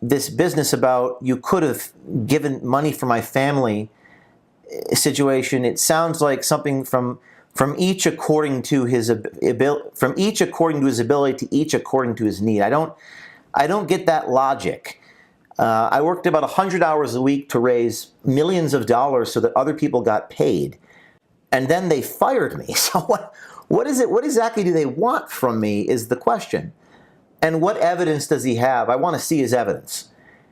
this business about you could have given money for my family situation. It sounds like something from each according to his ability, from each according to his ability, to each according to his need. I don't get that logic. I worked about 100 hours a week to raise millions of dollars so that other people got paid. And then they fired me. So what is it? What exactly do they want from me is the question. And what evidence does he have? I want to see his evidence.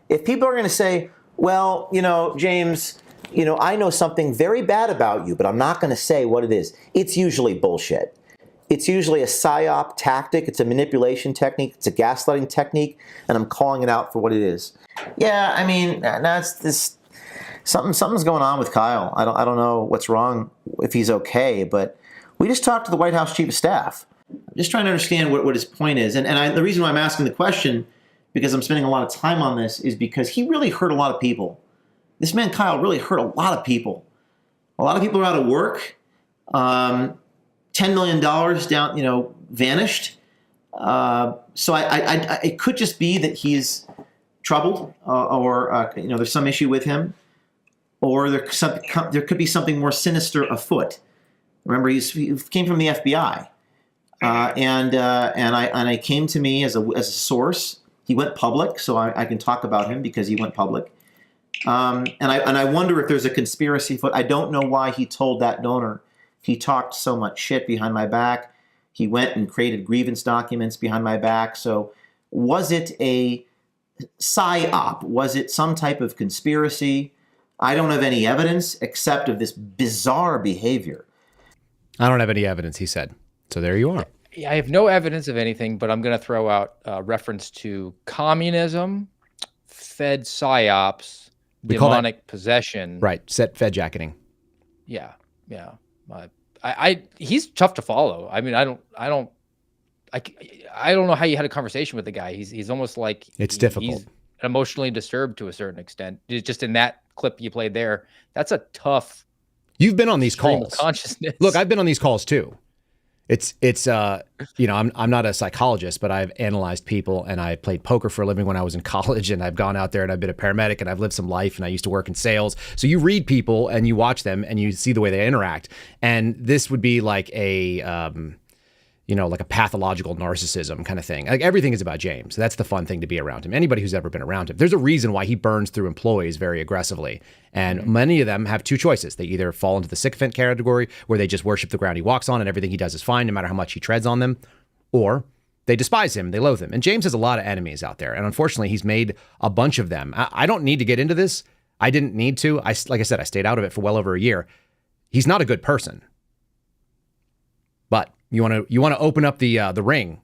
If people are going to say, well, James, I know something very bad about you, but I'm not going to say what it is. It's usually bullshit. It's usually a psyop tactic. It's a manipulation technique. It's a gaslighting technique. And I'm calling it out for what it is. Yeah, I mean, that's this. Something's going on with Kyle. I don't know what's wrong, if he's okay, but we just talked to the White House Chief of Staff. I'm just trying to understand what his point is. And the reason why I'm asking the question, because I'm spending a lot of time on this, is because he really hurt a lot of people. This man, Kyle, really hurt a lot of people. A lot of people are out of work. $10 million down, vanished. So it could just be that he's troubled or there's some issue with him. Or there could be something more sinister afoot. Remember, he came from the FBI, and I came to me as a source. He went public, so I can talk about him because he went public. And I wonder if there's a conspiracy afoot. I don't know why he told that donor. He talked so much shit behind my back. He went and created grievance documents behind my back. So was it a psyop? Was it some type of conspiracy? I don't have any evidence except of this bizarre behavior. I don't have any evidence, he said. So there you are. I have no evidence of anything, but I'm going to throw out reference to communism, Fed psyops, demonic possession. Right. Fed jacketing. Yeah. He's tough to follow. I mean, I don't know how you had a conversation with the guy. He's almost like it's difficult. He's emotionally disturbed to a certain extent. Just in that clip you played there, that's a tough. You've been on these calls. Consciousness. Look, I've been on these calls too. It's I'm not a psychologist, but I've analyzed people, and I played poker for a living when I was in college, and I've gone out there and I've been a paramedic, and I've lived some life, and I used to work in sales. So you read people and you watch them and you see the way they interact. And this would be like like a pathological narcissism kind of thing. Like, everything is about James. That's the fun thing to be around him. Anybody who's ever been around him. There's a reason why he burns through employees very aggressively. And many of them have two choices. They either fall into the sycophant category, where they just worship the ground he walks on and everything he does is fine, no matter how much he treads on them, or they despise him, they loathe him. And James has a lot of enemies out there. And unfortunately, he's made a bunch of them. I don't need to get into this. I didn't need to. Like I said, I stayed out of it for well over a year. He's not a good person. But you want to open up the ring.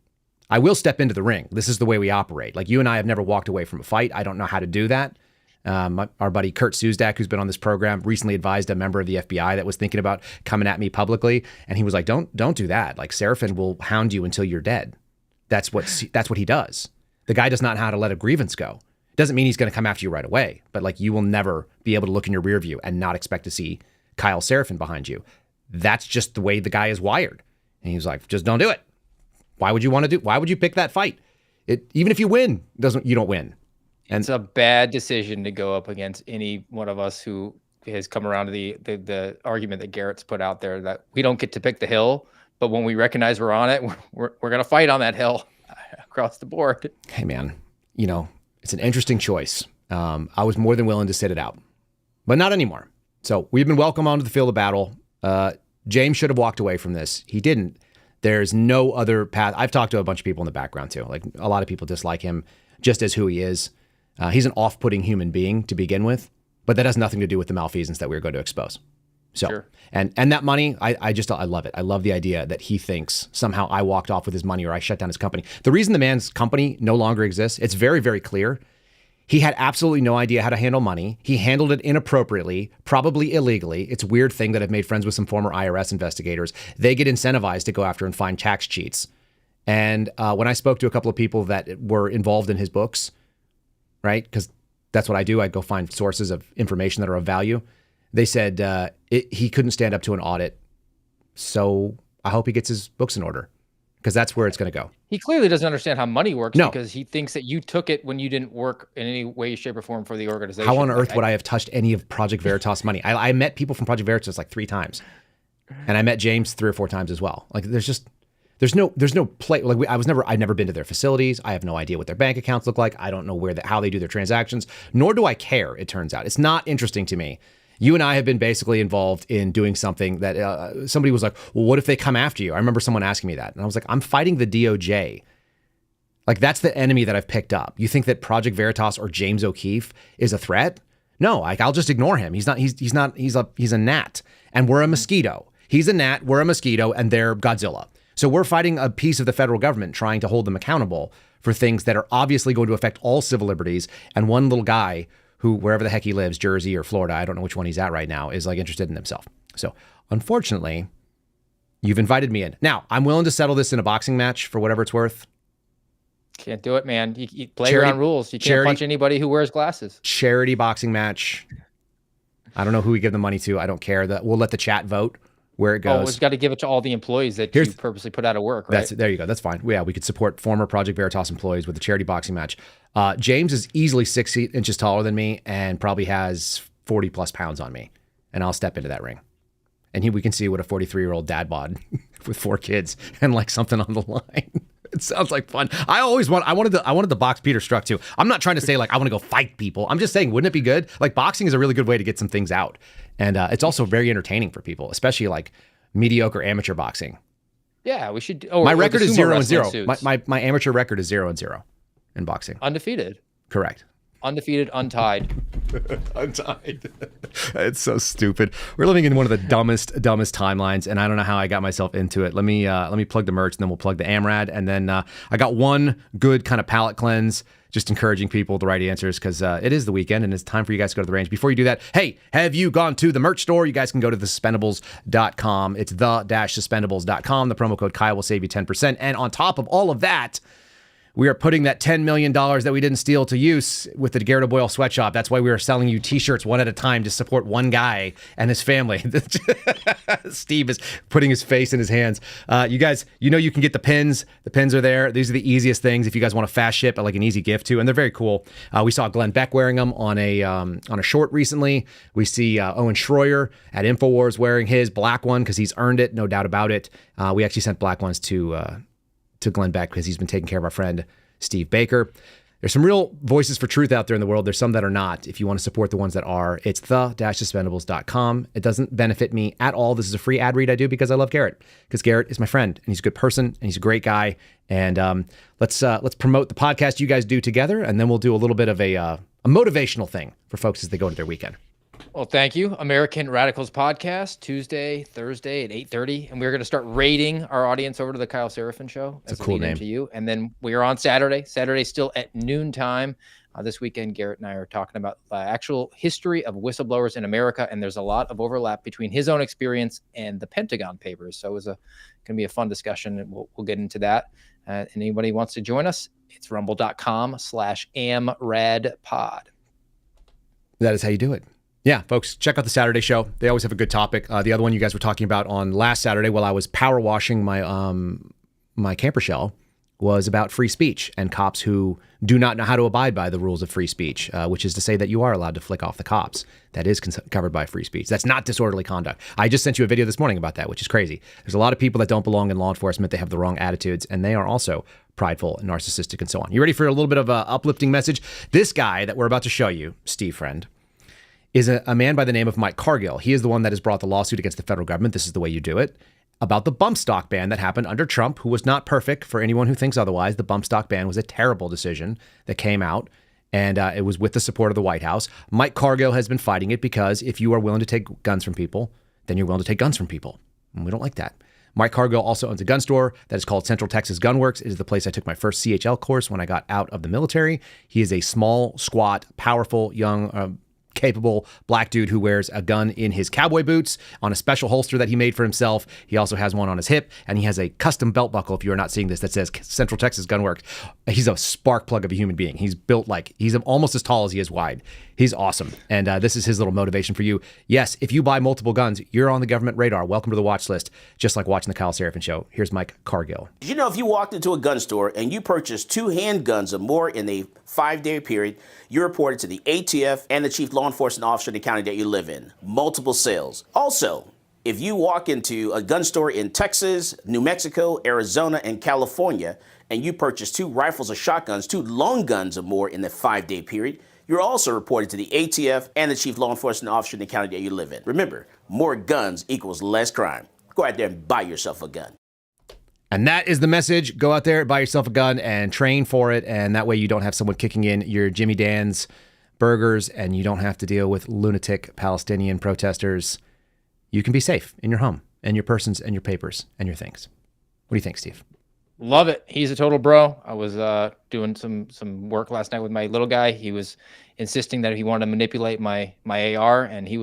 I will step into the ring. This is the way we operate. Like, you and I have never walked away from a fight. I don't know how to do that. Our buddy Kurt Suzdak, who's been on this program, recently advised a member of the FBI that was thinking about coming at me publicly, and he was like, "Don't do that. Like, Seraphin will hound you until you're dead. That's what he does. The guy does not know how to let a grievance go. Doesn't mean he's going to come after you right away, but like, you will never be able to look in your rear view and not expect to see Kyle Seraphin behind you. That's just the way the guy is wired." And he was like, "Just don't do it. Why would you pick that fight? Even if you win, you don't win." And it's a bad decision to go up against any one of us who has come around to the argument that Garrett's put out there, that we don't get to pick the hill, but when we recognize we're on it, we're going to fight on that hill across the board. Hey, man, it's an interesting choice. I was more than willing to sit it out, but not anymore. So we've been welcomed onto the field of battle. James should have walked away from this. He didn't. There's no other path. I've talked to a bunch of people in the background too. Like, a lot of people dislike him just as who he is. He's an off-putting human being to begin with, but that has nothing to do with the malfeasance that we're going to expose. So, sure. and that money, I love it. I love the idea that he thinks somehow I walked off with his money or I shut down his company. The reason the man's company no longer exists, it's very, very clear. He had absolutely no idea how to handle money. He handled it inappropriately, probably illegally. It's a weird thing that I've made friends with some former IRS investigators. They get incentivized to go after and find tax cheats. And when I spoke to a couple of people that were involved in his books, right, because that's what I do, I go find sources of information that are of value. They said he couldn't stand up to an audit. So I hope he gets his books in order, because that's where it's going to go. He clearly doesn't understand how money works, no. Because he thinks that you took it when you didn't work in any way, shape, or form for the organization. How on earth would I have touched any of Project Veritas money? I met people from Project Veritas like 3 times, and I met James 3 or 4 times as well. Like, there's no play. Like, I've never been to their facilities. I have no idea what their bank accounts look like. I don't know how they do their transactions, nor do I care. It turns out it's not interesting to me. You and I have been basically involved in doing something that somebody was like, "Well, what if they come after you?" I remember someone asking me that, and I was like, "I'm fighting the DOJ. Like, that's the enemy that I've picked up. You think that Project Veritas or James O'Keefe is a threat? No, like, I'll just ignore him. He's a gnat, and we're a mosquito. He's a gnat, we're a mosquito, and they're Godzilla. So we're fighting a piece of the federal government, trying to hold them accountable for things that are obviously going to affect all civil liberties. And one little guy who, wherever the heck he lives, Jersey or Florida, I don't know which one he's at right now, is like interested in himself. So unfortunately, you've invited me in. Now, I'm willing to settle this in a boxing match for whatever it's worth. Can't do it, man. You play your own rules. You can't punch anybody who wears glasses. Charity boxing match. I don't know who we give the money to. I don't care. We'll let the chat vote where it goes. Oh, we've got to give it to all the employees that you purposely put out of work, right? There you go. That's fine. Yeah, we could support former Project Veritas employees with a charity boxing match. James is easily 6 inches taller than me and probably has 40 plus pounds on me. And I'll step into that ring. And we can see what a 43-year-old dad bod with 4 kids and like something on the line. It sounds like fun. I wanted to box Peter Strzok too. I'm not trying to say like I want to go fight people. I'm just saying, wouldn't it be good? Like, boxing is a really good way to get some things out. And it's also very entertaining for people, especially like mediocre amateur boxing. Yeah, we should. My record is 0-0. My amateur record is 0-0 in boxing. Undefeated. Correct. Undefeated, untied. Untied. It's so stupid. We're living in one of the dumbest timelines, and I don't know how I got myself into it. Let me plug the merch, and then we'll plug the AMRAD, and then I got one good kind of palate cleanse, just encouraging people the right answers, because it is the weekend, and it's time for you guys to go to the range. Before you do that, hey, have you gone to the merch store? You guys can go to thesuspendables.com. It's the-suspendables.com. The promo code Kyle will save you 10%, and on top of all of that, we are putting that $10 million that we didn't steal to use with the Garrett O'Boyle sweatshop. That's why we are selling you T-shirts one at a time to support one guy and his family. Steve is putting his face in his hands. You guys, you can get the pins. The pins are there. These are the easiest things if you guys want to fast ship, like an easy gift too, and they're very cool. We saw Glenn Beck wearing them on a short recently. We see Owen Schroyer at InfoWars wearing his black one because he's earned it, no doubt about it. We actually sent black ones to Glenn Beck because he's been taking care of our friend Steve Baker. There's some real voices for truth out there in the world. There's some that are not. If you want to support the ones that are, it's the-suspendables.com. It doesn't benefit me at all. This is a free ad read I do because I love Garrett, because Garrett is my friend and he's a good person and he's a great guy. And let's promote the podcast you guys do together, and then we'll do a little bit of a motivational thing for folks as they go into their weekend. Well, thank you. American Radicals podcast, Tuesday, Thursday at 8:30. And we're going to start raiding our audience over to the Kyle Seraphin show. That's a cool name. To you. And then we are on Saturday. Saturday still at noontime. This weekend, Garrett and I are talking about the actual history of whistleblowers in America. And there's a lot of overlap between his own experience and the Pentagon Papers. So it was going to be a fun discussion, and we'll get into that. And anybody wants to join us, it's rumble.com/amradpod. That is how you do it. Yeah, folks, check out the Saturday show. They always have a good topic. The other one you guys were talking about on last Saturday while I was power washing my my camper shell was about free speech and cops who do not know how to abide by the rules of free speech, which is to say that you are allowed to flick off the cops. That is covered by free speech. That's not disorderly conduct. I just sent you a video this morning about that, which is crazy. There's a lot of people that don't belong in law enforcement. They have the wrong attitudes, and they are also prideful and narcissistic and so on. You ready for a little bit of an uplifting message? This guy that we're about to show you, Steve Friend, is a man by the name of Mike Cargill. He is the one that has brought the lawsuit against the federal government. This is the way you do it. About the bump stock ban that happened under Trump, who was not perfect. For anyone who thinks otherwise, the bump stock ban was a terrible decision that came out, and it was with the support of the White House. Mike Cargill has been fighting it because if you are willing to take guns from people, then you're willing to take guns from people. And we don't like that. Mike Cargill also owns a gun store that is called Central Texas Gun Works. It is the place I took my first CHL course when I got out of the military. He is a small, squat, powerful, young, capable black dude who wears a gun in his cowboy boots on a special holster that he made for himself. He also has one on his hip, and he has a custom belt buckle, if you are not seeing this, that says Central Texas Gun Works. He's a spark plug of a human being. He's built like, he's almost as tall as he is wide. He's awesome. And this is his little motivation for you. Yes, if you buy multiple guns, you're on the government radar. Welcome to the watch list, just like watching the Kyle Seraphin show. Here's Mike Cargill. Did you know if you walked into a gun store and you purchased 2 handguns or more in a 5-day period, you're reported to the ATF and the chief law enforcement officer in the county that you live in? Multiple sales. Also, if you walk into a gun store in Texas, New Mexico, Arizona, and California, and you purchase 2 rifles or shotguns, 2 long guns or more in the 5-day period, you're also reported to the ATF and the chief law enforcement officer in the county that you live in. Remember, more guns equals less crime. Go out there and buy yourself a gun. And that is the message. Go out there, buy yourself a gun, and train for it. And that way you don't have someone kicking in your Jimmy Dan's burgers, and you don't have to deal with lunatic Palestinian protesters. You can be safe in your home and your persons and your papers and your things. What do you think, Steve? Love it. He's a total bro. I was doing some work last night with my little guy. He was insisting that he wanted to manipulate my AR, and he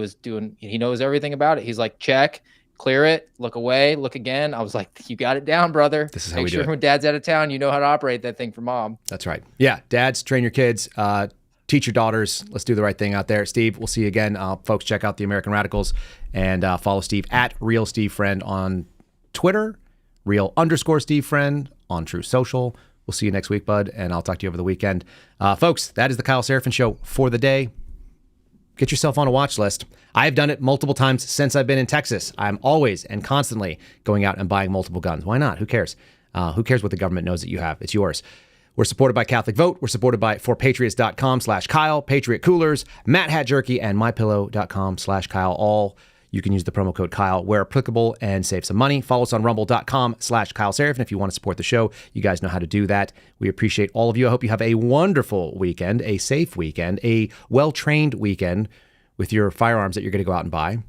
knows everything about it. He's like, check, clear it, look away, look again. I was like, you got it down, brother. This is how we do Make it. sure when dad's out of town, you know how to operate that thing for mom. That's right. Yeah, dads, train your kids, teach your daughters. Let's do the right thing out there. Steve, we'll see you again. Folks, check out the American Radicals and follow Steve at Real Steve Friend on Twitter, Real_Steve Friend on True Social. We'll see you next week, bud, and I'll talk to you over the weekend. Folks, that is the Kyle Seraphin Show for the day. Get yourself on a watch list. I have done it multiple times since I've been in Texas. I'm always and constantly going out and buying multiple guns. Why not? Who cares? Who cares what the government knows that you have? It's yours. We're supported by Catholic Vote. We're supported by forpatriots.com/Kyle, Patriot Coolers, Matt Hat Jerky, and mypillow.com/Kyle. All you can use the promo code Kyle where applicable and save some money. Follow us on rumble.com/Kyle Seraphin if you want to support the show. You guys know how to do that. We appreciate all of you. I hope you have a wonderful weekend, a safe weekend, a well-trained weekend with your firearms that you're going to go out and buy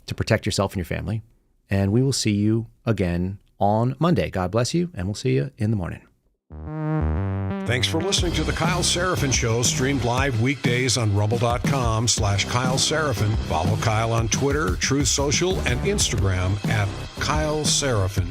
to protect yourself and your family. And we will see you again on Monday. God bless you, and we'll see you in the morning. Thanks for listening to The Kyle Seraphin Show, streamed live weekdays on rumble.com/Kyle Seraphin. Follow Kyle on Twitter, Truth Social, and Instagram at Kyle Seraphin.